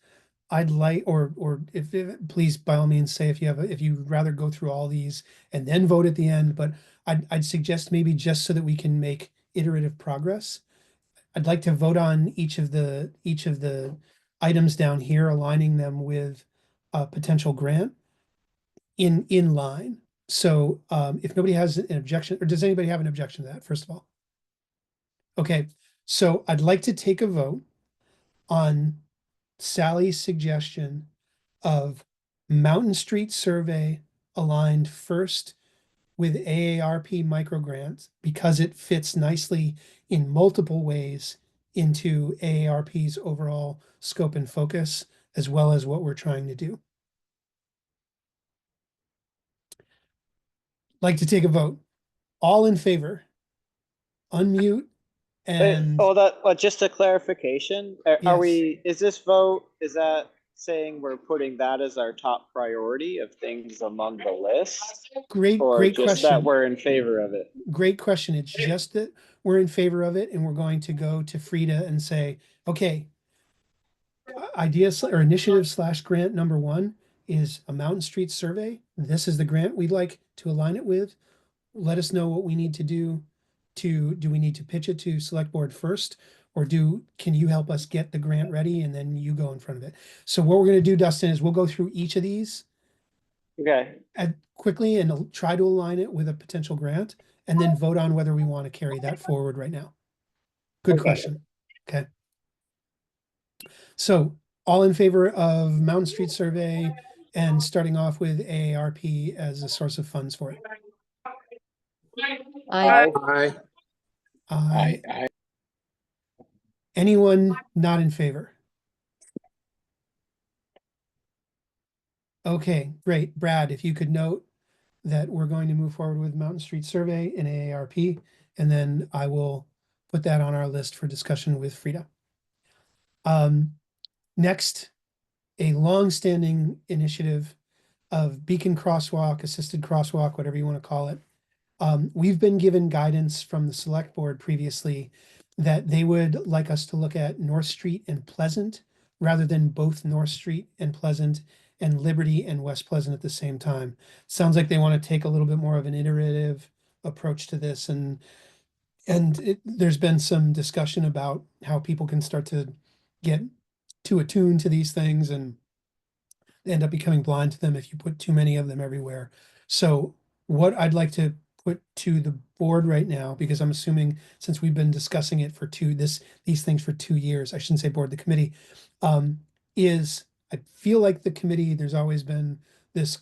I'd like, or if please, by all means, say if you'd rather go through all these and then vote at the end, but I'd suggest maybe just so that we can make iterative progress. I'd like to vote on each of the items down here, aligning them with a potential grant in line. So if nobody has an objection, or does anybody have an objection to that, first of all? Okay, so I'd like to take a vote on Sally's suggestion of Mountain Street survey aligned first with AARP microgrants because it fits nicely in multiple ways into AARP's overall scope and focus, as well as what we're trying to do. Like to take a vote. All in favor? Unmute and Just a clarification. Are Yes. is this vote, is that saying we're putting that as our top priority of things among the list? great Or just question. that we're in favor of it? Great question. It's just that we're in favor of it and we're going to go to Frida and say, okay, initiative/grant number one is a Mountain Street survey. This is the grant we'd like to align it with. Let us know what we need to do do we need to pitch it to select board first, or can you help us get the grant ready and then you go in front of it? So what we're going to do, Dustin, is we'll go through each of these Okay. quickly and try to align it with a potential grant and then vote on whether we want to carry that forward right now. Good Okay. question. Okay. So all in favor of Mountain Street survey and starting off with AARP as a source of funds for it? I I Anyone not in favor? Okay, great. Brad, if you could note that we're going to move forward with Mountain Street survey and AARP, and then I will put that on our list for discussion with Frida. Next, a long-standing initiative of beacon crosswalk, assisted crosswalk, whatever you want to call it. We've been given guidance from the select board previously that they would like us to look at North Street and Pleasant rather than both North Street and Pleasant and Liberty and West Pleasant at the same time. Sounds like they want to take a little bit more of an iterative approach to this, and there's been some discussion about how people can start to get too attuned to these things and end up becoming blind to them if you put too many of them everywhere. So what I'd like to put to the board right now, because I'm assuming since we've been discussing it for these things for 2 years, I shouldn't say board, the committee, is I feel like the committee, there's always been this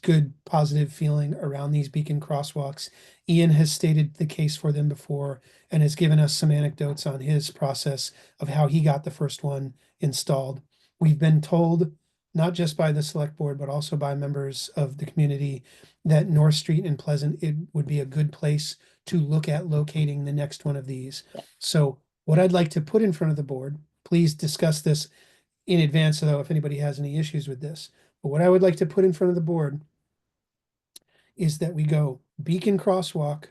good positive feeling around these beacon crosswalks. Ian has stated the case for them before and has given us some anecdotes on his process of how he got the first one installed. We've been told, not just by the select board, but also by members of the community, that North Street and Pleasant, it would be a good place to look at locating the next one of these. Yeah. So what I'd like to put in front of the board, please discuss this in advance, though, if anybody has any issues with this. But what I would like to put in front of the board is that we go Beacon Crosswalk,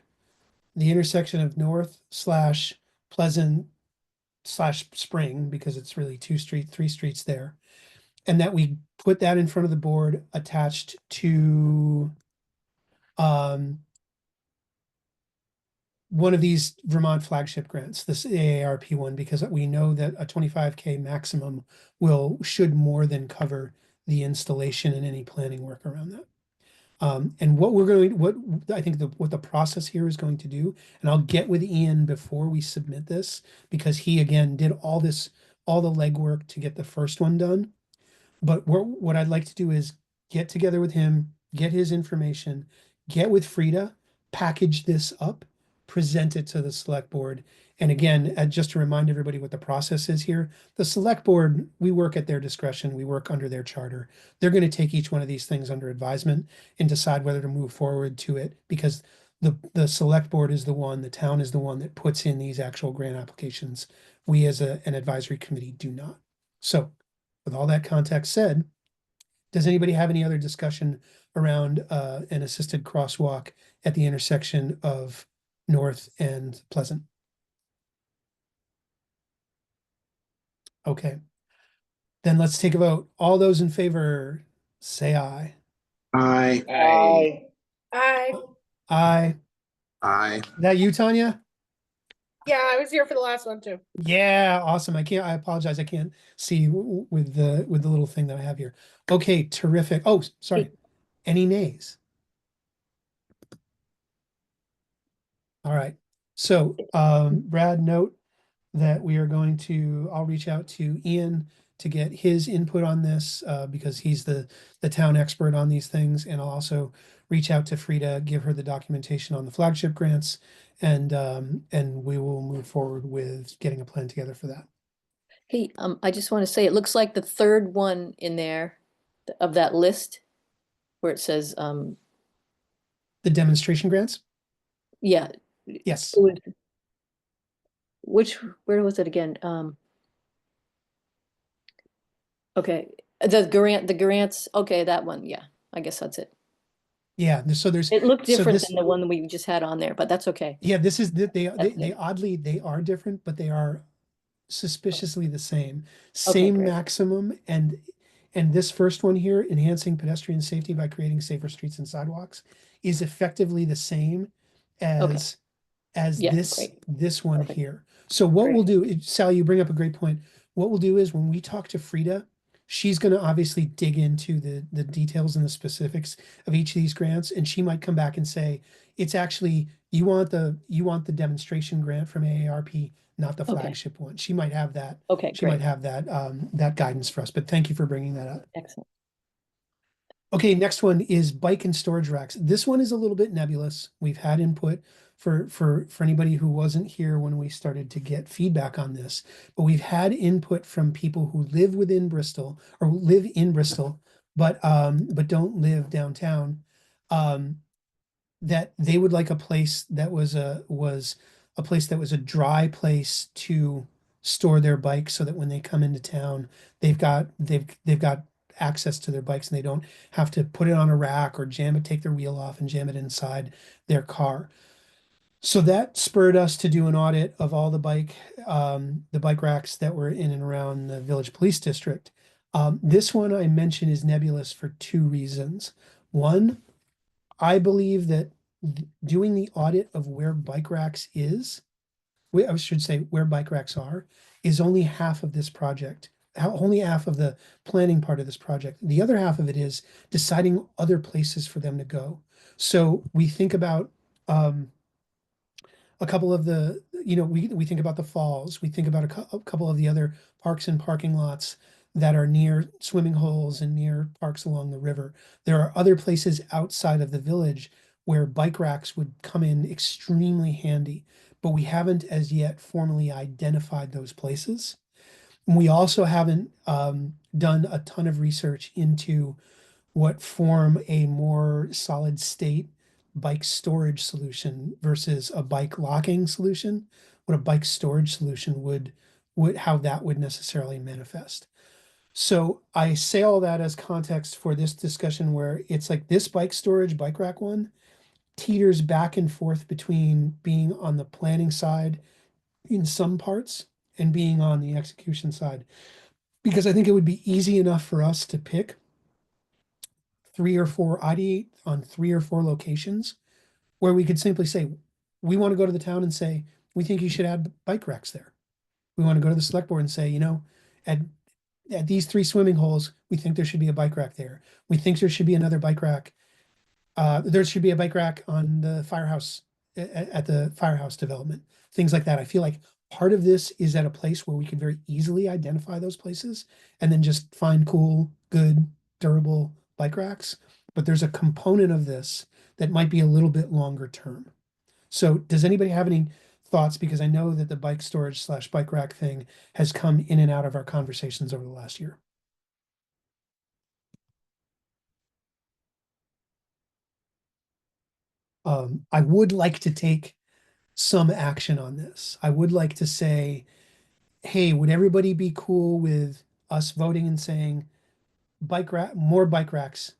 the intersection of North/Pleasant/Spring, because it's really 3 streets there. And that we put that in front of the board attached to one of these Vermont flagship grants, this AARP one, because we know that a 25K maximum should more than cover the installation and any planning work around that. And what I think what the process here is going to do, and I'll get with Ian before we submit this, because he again did all the legwork to get the first one done. But what I'd like to do is get together with him, get his information, get with Frida, package this up, present it to the select board. And again, just to remind everybody what the process is here, the select board, we work at their discretion, we work under their charter. They're going to take each one of these things under advisement and decide whether to move forward to it, because the select board is the town is the one that puts in these actual grant applications. We as an advisory committee do not. So with all that context said, does anybody have any other discussion around an assisted crosswalk at the intersection of North and Pleasant? Okay, then let's take a vote. All those in favor, say aye. Aye. Aye. Aye. Aye. That you, Tanya? Yeah, I was here for the last one too. Yeah, awesome. I apologize. I can't see with the little thing that I have here. Okay, terrific. Oh, sorry. Any nays? All right. So, Brad, note that I'll reach out to Ian to get his input on this, because he's the town expert on these things. And I'll also reach out to Frida, give her the documentation on the flagship grants, and we will move forward with getting a plan together for that. Hey, I just want to say, it looks like the third one in there of that list where it says, The demonstration grants? yeah, Yes. where was it again? Okay, the grants, okay, that one, yeah, I guess that's it. Yeah, so there's, It looked so different this- than the one that we just had on there, but that's okay. yeah, this is, they it. oddly, they are different, but they are suspiciously the same. Same great. maximum, and this first one here, enhancing pedestrian safety by creating safer streets and sidewalks, is effectively the same as Yeah, this great. one Perfect. here. So what we'll Great. do, Sally, you bring up a great point. What we'll do is when we talk to Frida, she's going to obviously dig into the details and the specifics of each of these grants, and she might come back and say, it's actually, you want the demonstration grant from AARP, not the Okay. flagship one. She might have that. Okay, She might great, have that guidance for us, but thank you for bringing that up. excellent. Okay, next one is bike and storage racks. This one is a little bit nebulous. We've had input for anybody who wasn't here when we started to get feedback on this, but we've had input from people who live within Bristol or who live in Bristol, but don't live downtown, that they would like a place that was a dry place to store their bikes, so that when they come into town, they've got access to their bikes and they don't have to put it on a rack or take their wheel off and jam it inside their car. So that spurred us to do an audit of all the bike racks that were in and around the Village Police District. This one I mentioned is nebulous for two reasons. One, I believe that doing the audit of where bike racks I should say where bike racks are, is only half of this project. Only half of the planning part of this project. The other half of it is deciding other places for them to go. So we think about a couple of the, we think about the falls, we think about a couple of the other parks and parking lots that are near swimming holes and near parks along the river. There are other places outside of the village where bike racks would come in extremely handy, but we haven't as yet formally identified those places. We also haven't done a ton of research into what form a more solid state bike storage solution versus a bike locking solution, what a bike storage solution would how that would necessarily manifest. So I say all that as context for this discussion where it's like this bike storage bike rack one teeters back and forth between being on the planning side in some parts and being on the execution side. Because I think it would be easy enough for us to pick ideate on 3 or 4 locations where we could simply say, we want to go to the town and say, we think you should add bike racks there. We want to go to the select board and say, at these 3 swimming holes, we think there should be a bike rack there. We think there should be another bike rack. There should be a bike rack on the firehouse at the firehouse development, things like that. I feel like part of this is at a place where we could very easily identify those places and then just find cool, good, durable bike racks. But there's a component of this that might be a little bit longer term. So does anybody have any thoughts? Because I know that the bike storage / bike rack thing has come in and out of our conversations over the last year. I would like to take some action on this. I would like to say, hey, would everybody be cool with us voting and saying more bike racks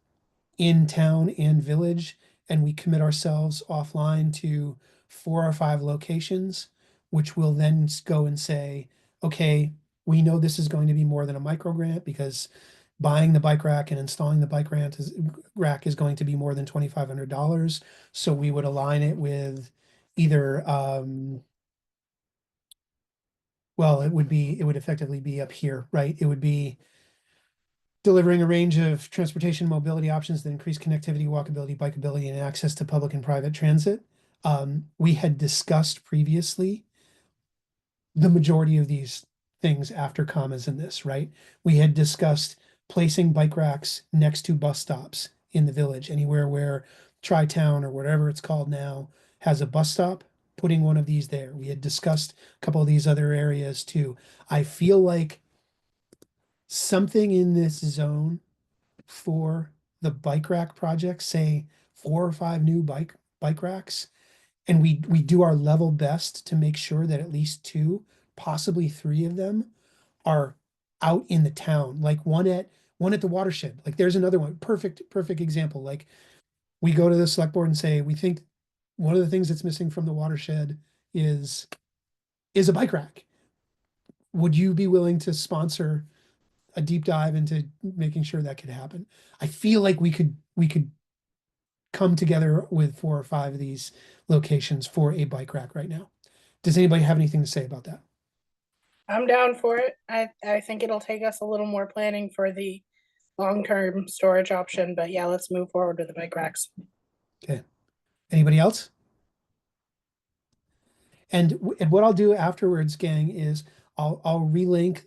in town and village, and we commit ourselves offline to 4 or 5 locations, which will then go and say, okay, we know this is going to be more than a micro grant because buying the bike rack and installing the bike rack is going to be more than $2,500. So we would align it with either, well, it would effectively be up here, right? It would be delivering a range of transportation and mobility options that increase connectivity, walkability, bikeability, and access to public and private transit. We had discussed previously the majority of these things after commas in this, right? We had discussed placing bike racks next to bus stops in the village, anywhere where Tri-Town or whatever it's called now has a bus stop, putting one of these there. We had discussed a couple of these other areas too. I feel like something in this zone for the bike rack project, say 4 or 5 new bike racks, and we do our level best to make sure that at least 2, possibly 3 of them are out in the town, like one at the watershed. Like there's another one, perfect example. Like we go to the select board and say, we think one of the things that's missing from the watershed is a bike rack. Would you be willing to sponsor a deep dive into making sure that could happen? I feel like we could come together with 4 or 5 of these locations for a bike rack right now. Does anybody have anything to say about that? I'm down for it. I think it'll take us a little more planning for the long-term storage option, but yeah, let's move forward with the bike racks. Okay. Anybody else? And what I'll do afterwards, gang, is I'll relink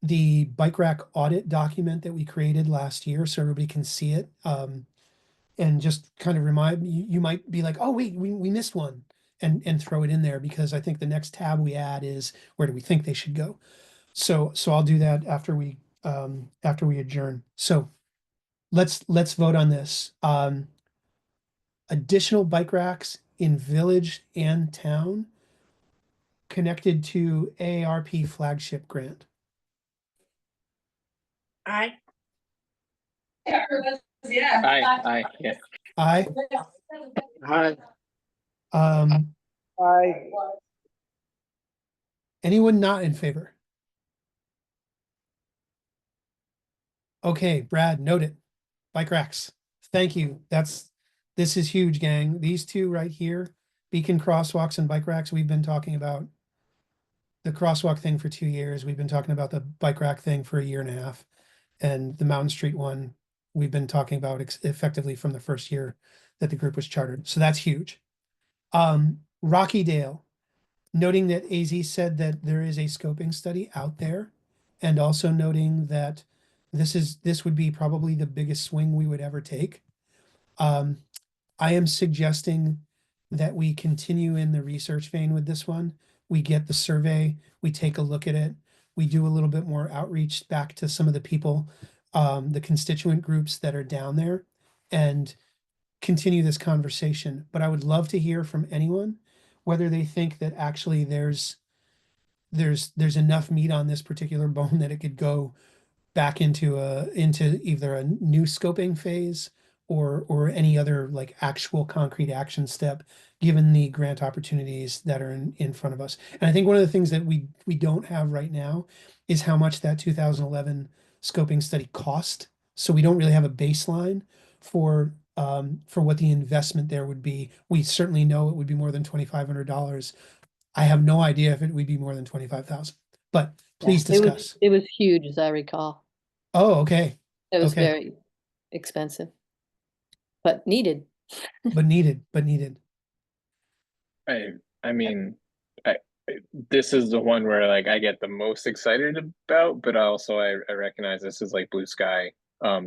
the bike rack audit document that we created last year so everybody can see it. And just kind of remind you might be like, oh wait, we missed one, and throw it in there, because I think the next tab we add is where do we think they should go. So I'll do that after we adjourn. So let's vote on this. Additional bike racks in village and town connected to AARP flagship grant. Aye. Aye, yeah. Aye. Aye. I, Anyone not in favor? Okay, Brad, note it. Bike racks. Thank you. This is huge, gang. These two right here, beacon crosswalks and bike racks, we've been talking about the crosswalk thing for 2 years. We've been talking about the bike rack thing for a year and a half. And the Mountain Street one, we've been talking about effectively from the first year that the group was chartered. So that's huge. Rocky Dale, noting that AZ said that there is a scoping study out there, and also noting that this would be probably the biggest swing we would ever take. I am suggesting that we continue in the research vein with this one. We get the survey, we take a look at it, we do a little bit more outreach back to some of the people, the constituent groups that are down there, and continue this conversation. But I would love to hear from anyone whether they think that actually there's enough meat on this particular bone that it could go back into either a new scoping phase or any other like actual concrete action step, given the grant opportunities that are in front of us. And I think one of the things that we don't have right now is how much that 2011 scoping study cost. So we don't really have a baseline for what the investment there would be. We certainly know it would be more than $2,500. I have no idea if it would be more than 25,000, but please discuss. It was huge, as I recall. Oh, okay. It was Okay. very expensive, but needed. But needed. I mean, this is the one where like I get the most excited about, but I recognize this is like blue sky.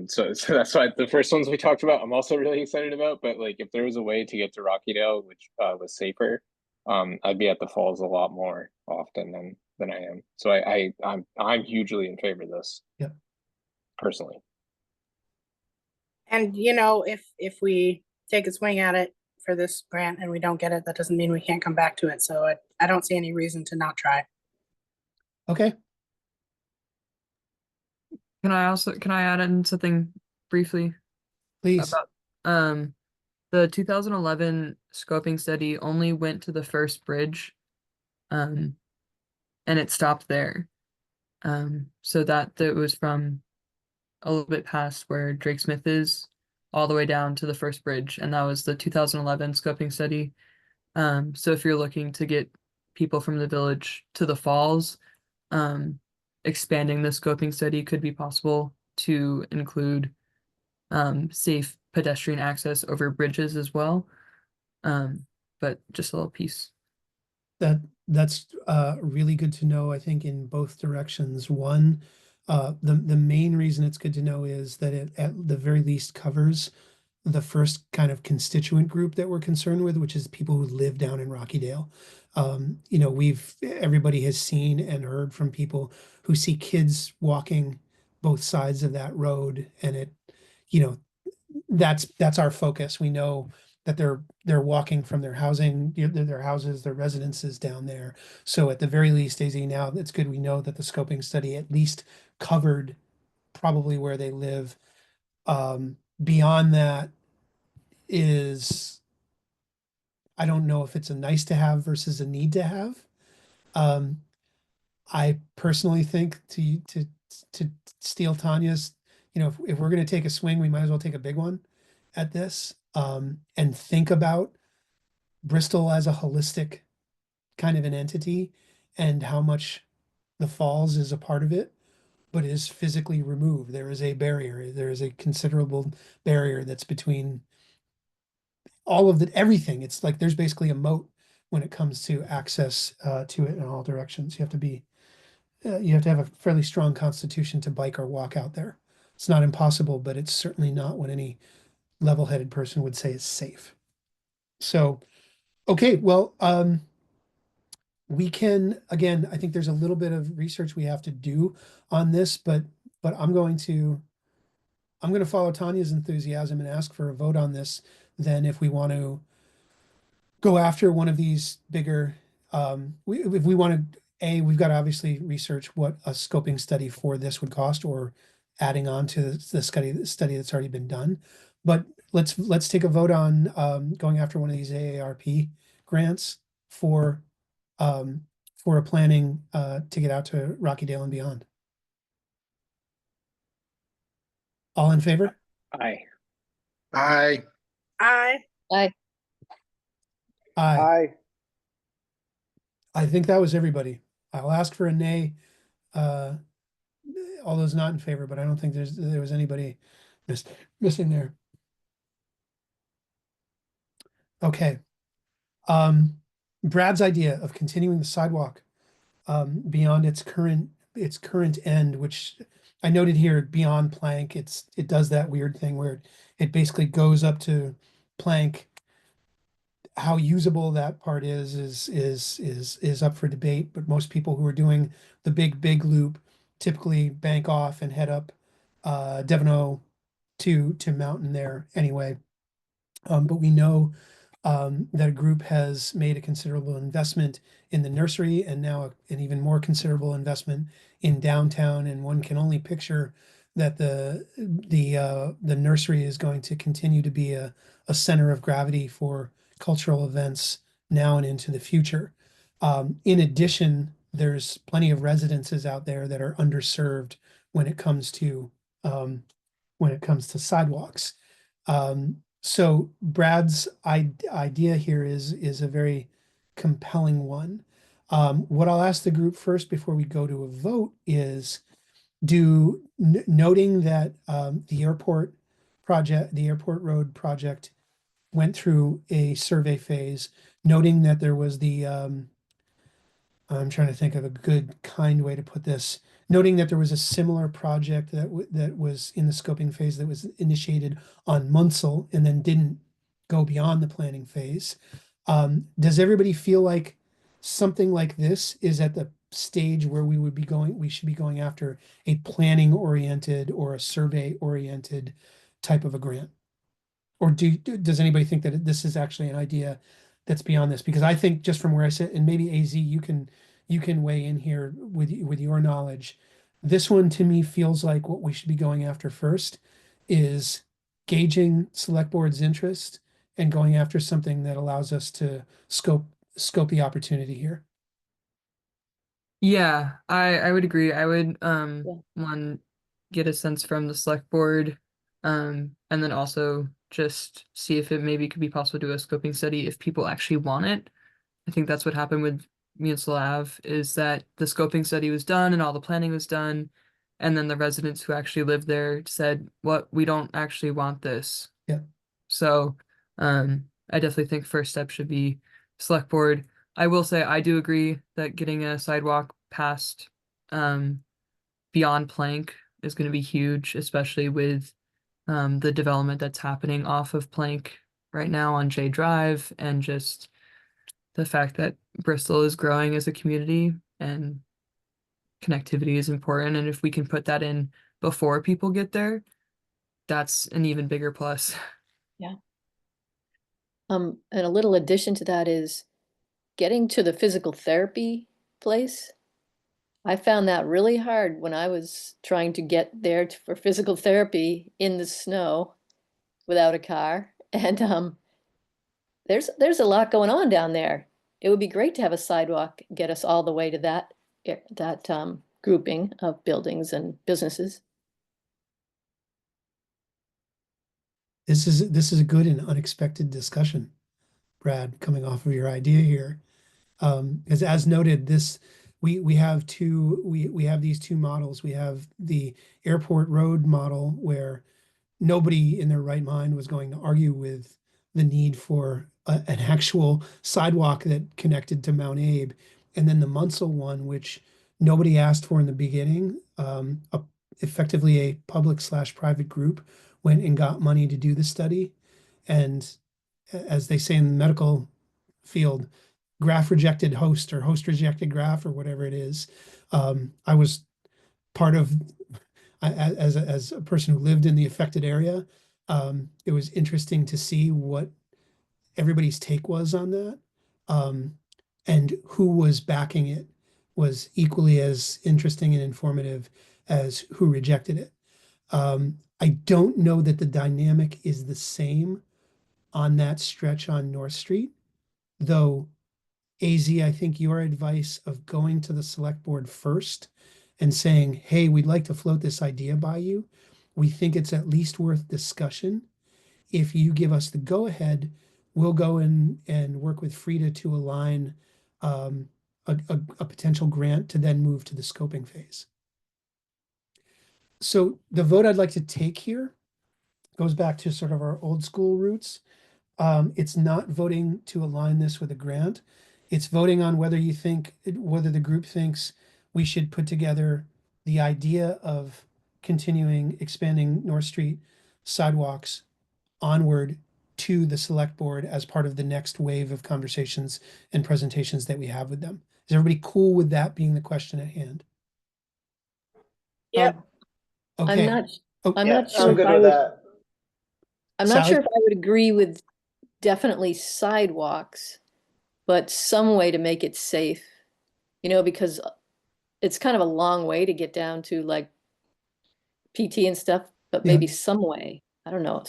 So that's why the first ones we talked about, I'm also really excited about. But like, if there was a way to get to Rockydale, which was safer, I'd be at the falls a lot more often than I am. So I'm hugely in favor of this. Yep. Personally. And if we take a swing at it for this grant and we don't get it, that doesn't mean we can't come back to it. So I don't see any reason to not try. Okay. Can I add in something briefly Please. about the 2011 scoping study only went to the first bridge, and it stopped there. So that was from a little bit past where Drake Smith is, all the way down to the first bridge, and that was the 2011 scoping study. So if you're looking to get people from the village to the falls, expanding the scoping study could be possible to include safe pedestrian access over bridges as well. But just a little piece. That's really good to know, I think, in both directions. One, the main reason it's good to know is that it at the very least covers the first kind of constituent group that we're concerned with, which is people who live down in Rockydale. Everybody has seen and heard from people who see kids walking both sides of that road, and that's our focus. We know that they're walking from their housing, their houses, their residences down there. So at the very least, AZ, now it's good we know that the scoping study at least covered probably where they live. Beyond that is, I don't know if it's a nice to have versus a need to have. I personally think to steal Tanya's, if we're going to take a swing, we might as well take a big one at this, and think about Bristol as a holistic kind of an entity and how much the falls is a part of it, but is physically removed. There is a barrier. There is a considerable barrier that's between all of everything. It's like there's basically a moat when it comes to access to it in all directions. You have to have a fairly strong constitution to bike or walk out there. It's not impossible, but it's certainly not what any level-headed person would say is safe. So, okay, well, we can, again, I think there's a little bit of research we have to do on this, but I'm going to follow Tanya's enthusiasm and ask for a vote on this. Then if we want to go after one of these bigger, if we want to, we've got to obviously research what a scoping study for this would cost, or adding on to the study that's already been done. But let's take a vote on going after one of these AARP grants for a planning to get out to Rockydale and beyond? All in favor? Aye. Aye. I, Aye. I think that was everybody. I'll ask for a nay. All those not in favor, but I don't think there was anybody missing there. Okay. Brad's idea of continuing the sidewalk beyond its current end, which I noted here beyond Plank, it does that weird thing where it basically goes up to Plank. How usable that part is up for debate, but most people who are doing the big loop typically bank off and head up Devon to Mountain there anyway. But we know that a group has made a considerable investment in the nursery and now an even more considerable investment in downtown. And one can only picture that the nursery is going to continue to be a center of gravity for cultural events now and into the future. In addition, there's plenty of residences out there that are underserved when it comes to sidewalks. So Brad's idea here is a very compelling one. What I'll ask the group first before we go to a vote is noting that the airport road project went through a survey phase, noting that there was I'm trying to think of a good, kind way to put this. Noting that there was a similar project that was in the scoping phase that was initiated on Munsell and then didn't go beyond the planning phase. Does everybody feel like something like this is at the stage where we should be going after a planning oriented or a survey oriented type of a grant? Or does anybody think that this is actually an idea that's beyond this? Because I think just from where I sit, and maybe AZ, you can weigh in here with your knowledge. This one to me feels like what we should be going after first is gauging select board's interest and going after something that allows us to scope the opportunity here. Yeah, I would agree. I would one get a sense from the select board, and then also just see if it maybe could be possible to do a scoping study if people actually want it. I think that's what happened with Municipal Ave, is that the scoping study was done and all the planning was done, and then the residents who actually lived there said, "What, we don't actually want this." Yeah. So, I definitely think first step should be select board. I will say I do agree that getting a sidewalk past beyond Plank is going to be huge, especially with the development that's happening off of Plank right now on J Drive, and just the fact that Bristol is growing as a community and connectivity is important. And if we can put that in before people get there, that's an even bigger plus. Yeah. And a little addition to that is getting to the physical therapy place. I found that really hard when I was trying to get there for physical therapy in the snow without a car. And there's a lot going on down there. It would be great to have a sidewalk get us all the way to that grouping of buildings and businesses. This is a good and unexpected discussion, Brad, coming off of your idea here. As noted, we have these two models. We have the airport road model where nobody in their right mind was going to argue with the need for an actual sidewalk that connected to Mount Abe, and then the Munsell one, which nobody asked for in the beginning. Effectively a public/private group went and got money to do the study, and as they say in the medical field, graph rejected host or host rejected graph or whatever it is. I was part of, as a person who lived in the affected area, it was interesting to see what everybody's take was on that. And who was backing it was equally as interesting and informative as who rejected it. I don't know that the dynamic is the same on that stretch on North Street. Though, AZ, I think your advice of going to the select board first and saying, hey, we'd like to float this idea by you. We think it's at least worth discussion. If you give us the go-ahead, we'll go in and work with Frida to align a potential grant to then move to the scoping phase. So the vote I'd like to take here goes back to sort of our old school roots. It's not voting to align this with a grant. It's voting on whether you think, whether the group thinks we should put together the idea of continuing expanding North Street sidewalks onward to the select board as part of the next wave of conversations and presentations that we have with them. Is everybody cool with that being the question at hand? Yep. Okay. I'm Yeah, not sure I'm if good I with would, that. I'm not Sally? sure if I would agree with definitely sidewalks, but some way to make it safe, you know, because it's kind of a long way to get down to like PT and stuff, but Yeah. maybe some way, I don't know,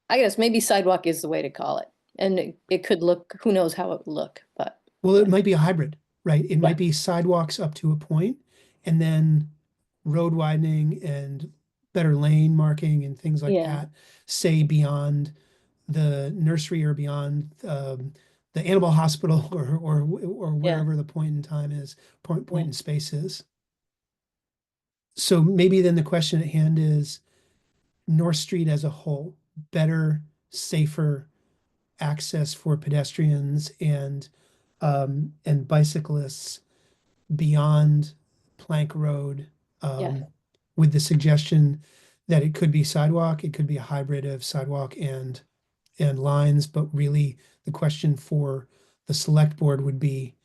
I guess maybe sidewalk is the way to call it. And it could look, who knows how it would look, but Well, it might be a hybrid, right? It Yeah. might be sidewalks up to a point and then road widening and better lane marking and things like Yeah. that, say beyond the nursery or beyond the animal hospital or wherever the point in time is, point Yeah. in space is. So maybe then the question at hand is North Street as a whole, better, safer access for pedestrians and bicyclists beyond Plank Road, Yeah. with the suggestion that it could be sidewalk, it could be a hybrid of sidewalk and lines, but really the question for the select board would be,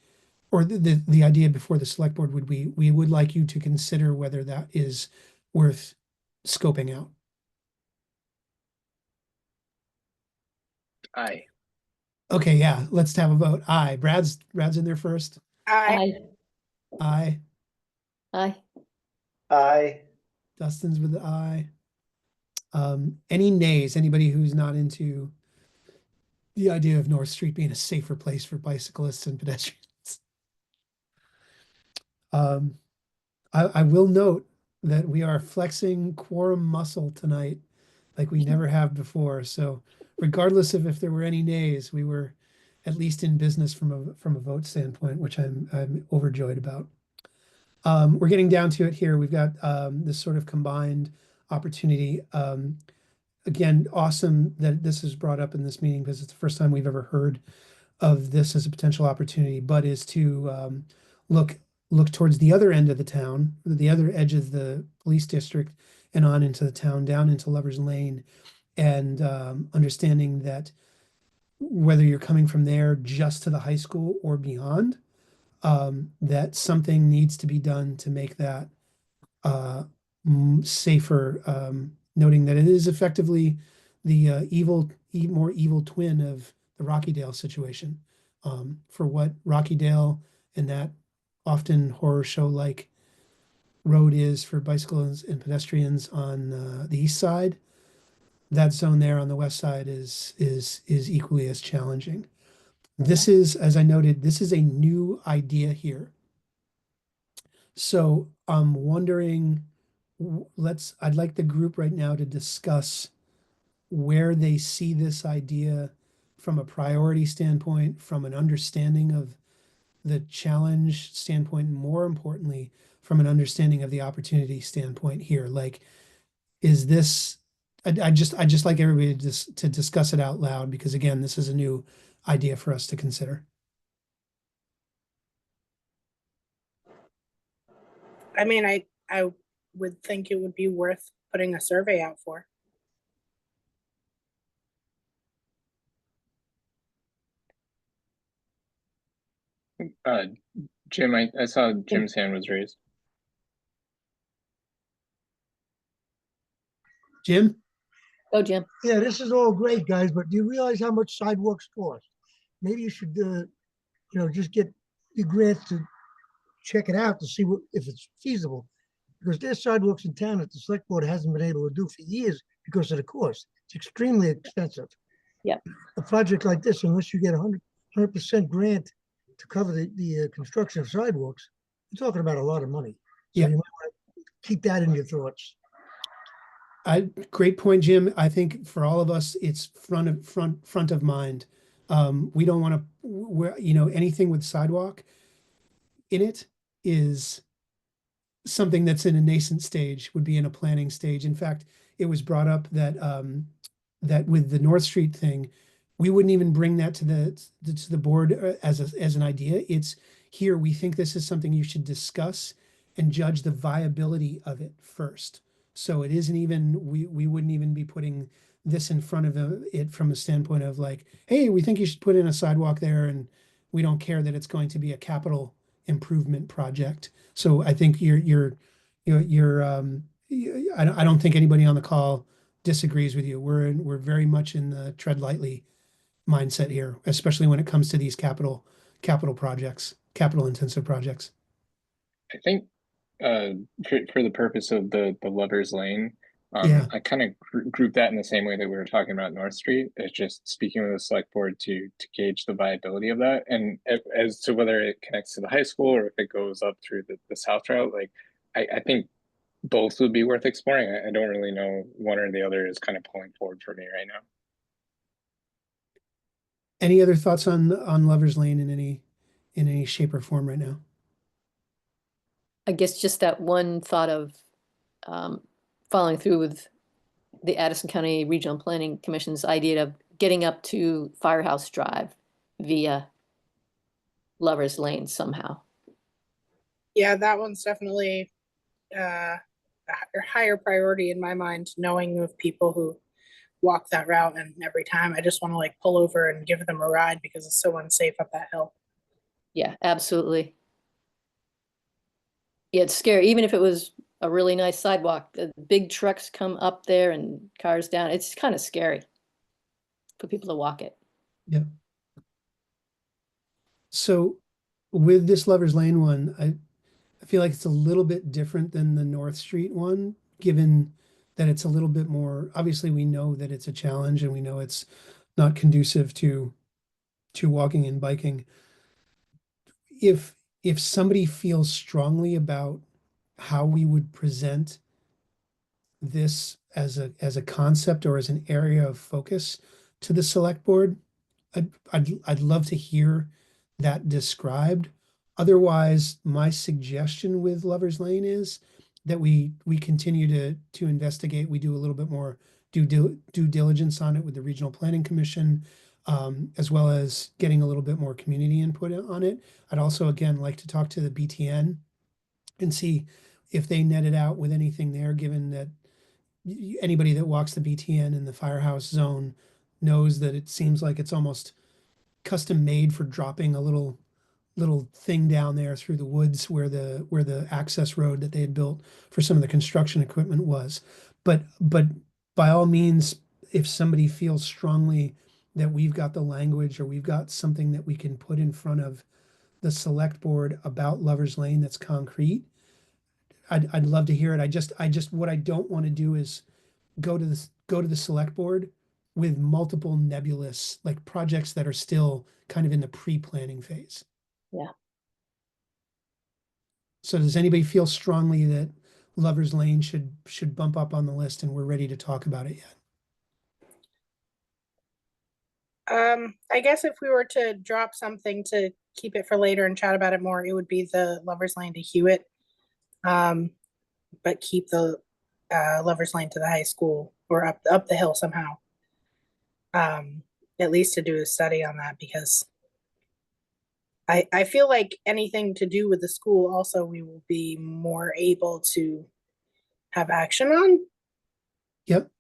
or the idea before the select board would be, we would like you to consider whether that is worth scoping out. Aye. Okay, yeah, let's have a vote. Aye. Brad's in there first. I, Aye. Aye. I, Dustin's with the aye. Any nays? Anybody who's not into the idea of North Street being a safer place for bicyclists and pedestrians? I will note that we are flexing quorum muscle tonight like we never have before. So regardless of if there were any nays, we were at least in business from a vote standpoint, which I'm overjoyed about. We're getting down to it here. We've got this sort of combined opportunity. Again, awesome that this is brought up in this meeting because it's the first time we've ever heard of this as a potential opportunity, but is to look towards the other end of the town, the other edge of the police district and on into the town, down into Lover's Lane, and understanding that whether you're coming from there just to the high school or beyond, that something needs to be done to make that safer, noting that it is effectively the more evil twin of the Rockydale situation. For what Rockydale and that often horror show like road is for bicycles and pedestrians on the east side, that zone there on the west side is equally as challenging. This is, as I noted, this is a new idea here. So I'm wondering, I'd like the group right now to discuss where they see this idea from a priority standpoint, from an understanding of the challenge standpoint, and more importantly, from an understanding of the opportunity standpoint here. Like, is this, I just like everybody to discuss it out loud, because again, this is a new idea for us to consider. I mean, I would think it would be worth putting a survey out for. Jim, I saw Jim's hand was raised. Jim? Go, Jim. Yeah, this is all great, guys, but do you realize how much sidewalks cost? Maybe you should, just get the grants to check it out to see if it's feasible. Because there's sidewalks in town that the select board hasn't been able to do for years because of the cost. It's extremely expensive. Yep. a project like this, unless you get 100% grant to cover the construction of sidewalks, you're talking about a lot of money. So Yeah. you might want to keep that in your thoughts. Great point, Jim. I think for all of us, it's front of mind. We don't want to, anything with sidewalk in it is something that's in a nascent stage, would be in a planning stage. In fact, it was brought up that that with the North Street thing, we wouldn't even bring that to the board as an idea. It's here. We think this is something you should discuss and judge the viability of it first. So it isn't even we wouldn't even be putting this in front of it from a standpoint of like, hey, we think you should put in a sidewalk there, and we don't care that it's going to be a capital improvement project. So I think I don't think anybody on the call disagrees with you. We're very much in the tread lightly mindset here, especially when it comes to these capital projects, capital intensive projects. I think for the purpose of the Lover's Lane, Yeah. I kind of group that in the same way that we were talking about North Street. It's just speaking with the select board to gauge the viability of that, and as to whether it connects to the high school or if it goes up through the south route. Like I think both would be worth exploring. I don't really know one or the other is kind of pulling forward for me right now. Any other thoughts on Lover's Lane in any shape or form right now? I guess just that one thought of following through with the Addison County Regional Planning Commission's idea of getting up to Firehouse Drive via Lover's Lane somehow. Yeah, that one's definitely a higher priority in my mind, knowing of people who walk that route, and every time I just want to like pull over and give them a ride because it's so unsafe up that hill. Yeah, absolutely. Yeah, it's scary. Even if it was a really nice sidewalk, the big trucks come up there and cars down. It's kind of scary for people to walk it. Yeah. So with this Lover's Lane one, I feel like it's a little bit different than the North Street one, given that it's a little bit more, obviously we know that it's a challenge and we know it's not conducive to walking and biking. If somebody feels strongly about how we would present this as a concept or as an area of focus to the select board, I'd love to hear that described. Otherwise, my suggestion with Lover's Lane is that we continue to investigate. We do a little bit more due diligence on it with the Regional Planning Commission, as well as getting a little bit more community input on it. I'd also, again, like to talk to the BTN and see if they net it out with anything there, given that anybody that walks the BTN in the Firehouse zone knows that it seems like it's almost custom made for dropping a little thing down there through the woods where the access road that they had built for some of the construction equipment was. But by all means, if somebody feels strongly that we've got the language or we've got something that we can put in front of the select board about Lover's Lane that's concrete, I'd love to hear it. I just what I don't want to do is go to the select board with multiple nebulous like projects that are still kind of in the pre-planning phase. Yeah. So does anybody feel strongly that Lover's Lane should bump up on the list and we're ready to talk about it yet? I guess if we were to drop something to keep it for later and chat about it more, it would be the Lover's Lane to Hewitt. But keep the Lover's Lane to the high school or up the hill somehow. At least to do a study on that, because I feel like anything to do with the school also we will be more able to have action on. Yep.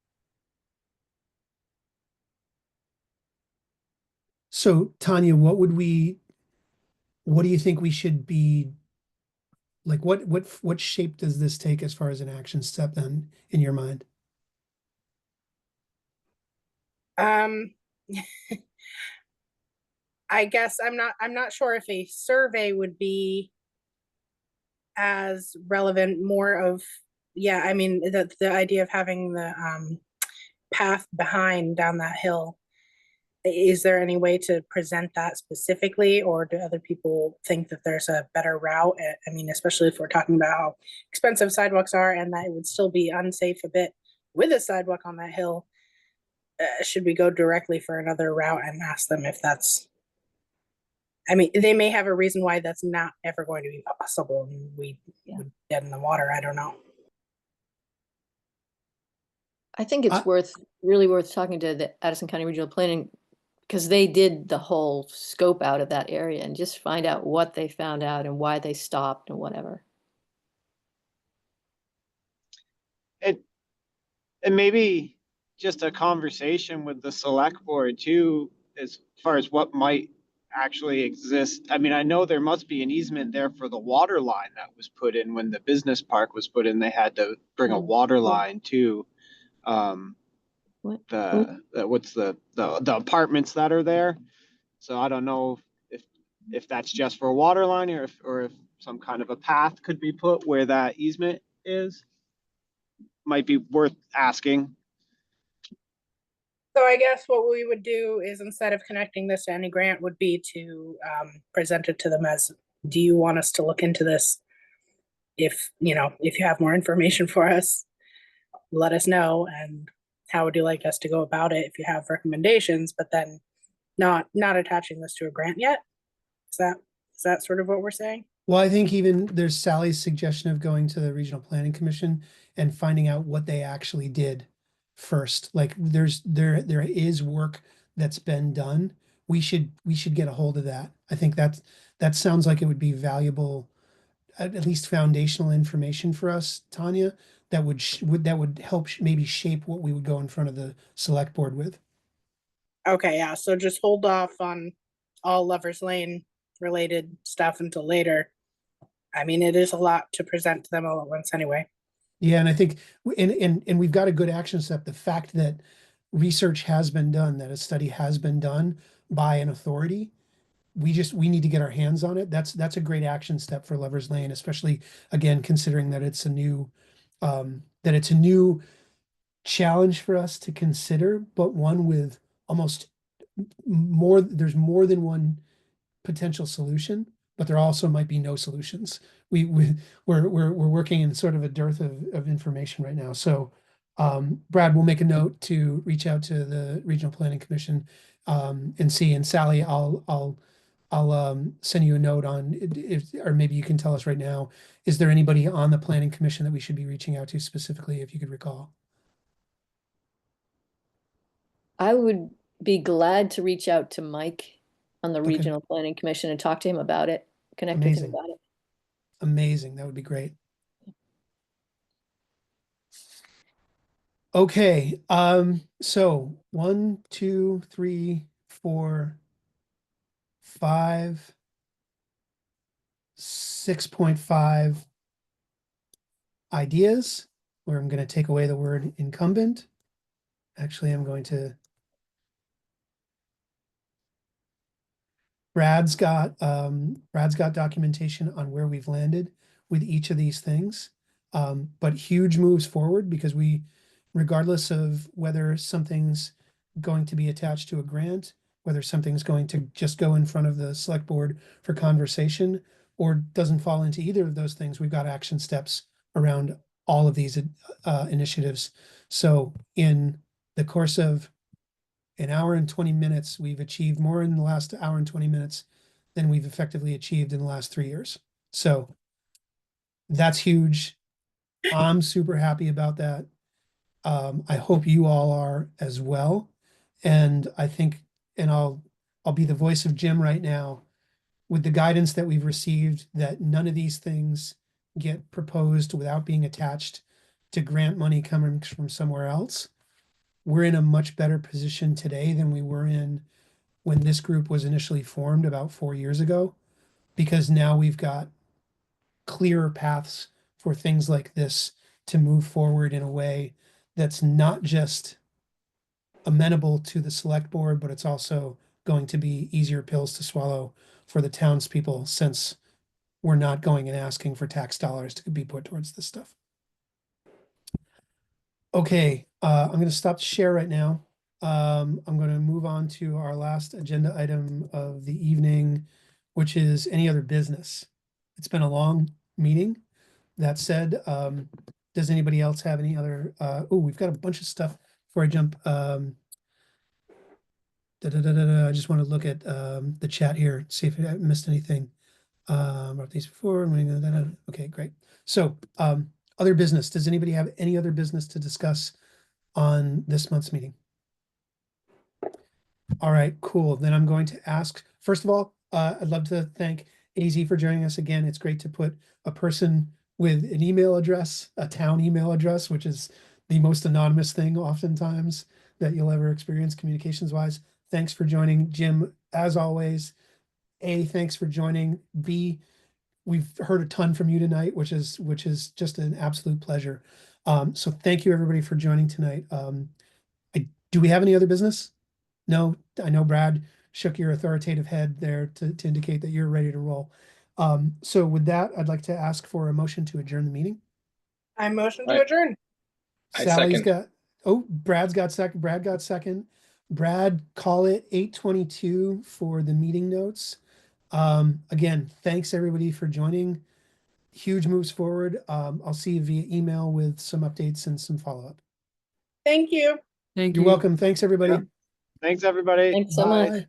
So Tanya, what do you think we should be like? What shape does this take as far as an action step then in your mind? I guess I'm not sure if a survey would be as relevant. More of, yeah, I mean the idea of having the path behind down that hill Is there any way to present that specifically, or do other people think that there's a better route? I mean, especially if we're talking about how expensive sidewalks are and that it would still be unsafe a bit with a sidewalk on that hill. Should we go directly for another route and ask them if that's, I mean, they may have a reason why that's not ever going to be possible and we would get in the water. I don't know. I think it's really worth talking to the Addison County Regional Planning, because they did the whole scope out of that area, and just find out what they found out and why they stopped and whatever. And maybe just a conversation with the select board too, as far as what might actually exist. I mean, I know there must be an easement there for the water line that was put in when the business park was put in. They had to bring a water line to what's the apartments that are there. So I don't know if that's just for a water line or if some kind of a path could be put where that easement is. Might be worth asking. So I guess what we would do is, instead of connecting this to any grant, would be to present it to them as, do you want us to look into this? If you have more information for us, let us know. And how would you like us to go about it if you have recommendations, but then not attaching this to a grant yet? Is that sort of what we're saying? Well, I think even there's Sally's suggestion of going to the Regional Planning Commission and finding out what they actually did first. Like there is work that's been done. We should get a hold of that. I think that sounds like it would be valuable, at least foundational information for us, Tanya, that would help maybe shape what we would go in front of the select board with. Okay, yeah. So just hold off on all Lovers Lane related stuff until later. I mean, it is a lot to present to them all at once anyway. Yeah, and I think, and we've got a good action step. The fact that research has been done, that a study has been done by an authority, we need to get our hands on it. That's a great action step for Lovers Lane, especially again, considering that it's a new challenge for us to consider, but one with almost there's more than one potential solution, but there also might be no solutions. We're working in sort of a dearth of information right now. So Brad, we'll make a note to reach out to the Regional Planning Commission and see. And Sally, I'll send you a note on or maybe you can tell us right now, is there anybody on the Planning Commission that we should be reaching out to specifically, if you could recall? I would be glad to reach out to Mike on the Okay. Regional Planning Commission and talk to him about it, connect with him Amazing. about it. Amazing. That would be great. Okay. So 1, 2, 3, 4, 5, 6.5 ideas, where I'm going to take away the word incumbent. Actually, I'm going to. Brad's got documentation on where we've landed with each of these things, but huge moves forward, because regardless of whether something's going to be attached to a grant, whether something's going to just go in front of the select board for conversation, or doesn't fall into either of those things, we've got action steps around all of these initiatives. So in the course of an hour and 20 minutes, we've achieved more in the last hour and 20 minutes than we've effectively achieved in the last 3 years. So that's huge. I'm super happy about that. I hope you all are as well. And I think, and I'll be the voice of Jim right now, with the guidance that we've received, that none of these things get proposed without being attached to grant money coming from somewhere else. We're in a much better position today than we were in when this group was initially formed about 4 years ago, because now we've got clearer paths for things like this to move forward in a way that's not just amenable to the select board, but it's also going to be easier pills to swallow for the townspeople, since we're not going and asking for tax dollars to be put towards this stuff. Okay, I'm going to stop the share right now. I'm going to move on to our last agenda item of the evening, which is any other business. It's been a long meeting. That said, does anybody else have any other, oh, we've got a bunch of stuff before I jump. I just want to look at the chat here, see if I missed anything. About these before. Okay, great. So, other business. Does anybody have any other business to discuss on this month's meeting? All right, cool. Then I'm going to ask, first of all, I'd love to thank AZ for joining us again. It's great to put a person with an email address, a town email address, which is the most anonymous thing oftentimes that you'll ever experience communications wise. Thanks for joining, Jim, as always. A, thanks for joining. B, we've heard a ton from you tonight, which is just an absolute pleasure. So thank you everybody for joining tonight. Do we have any other business? No, I know Brad shook your authoritative head there to indicate that you're ready to roll. So with that, I'd like to ask for a motion to adjourn the meeting. I motion to I- adjourn. I Sally's second. got, oh, Brad's got second, Brad got second. Brad, call it 8:22 for the meeting notes. Again, thanks everybody for joining. Huge moves forward. I'll see you via email with some updates and some follow-up. Thank you. Thank You're you. welcome. Thanks, everybody. Thanks, everybody. Thanks so much. Bye.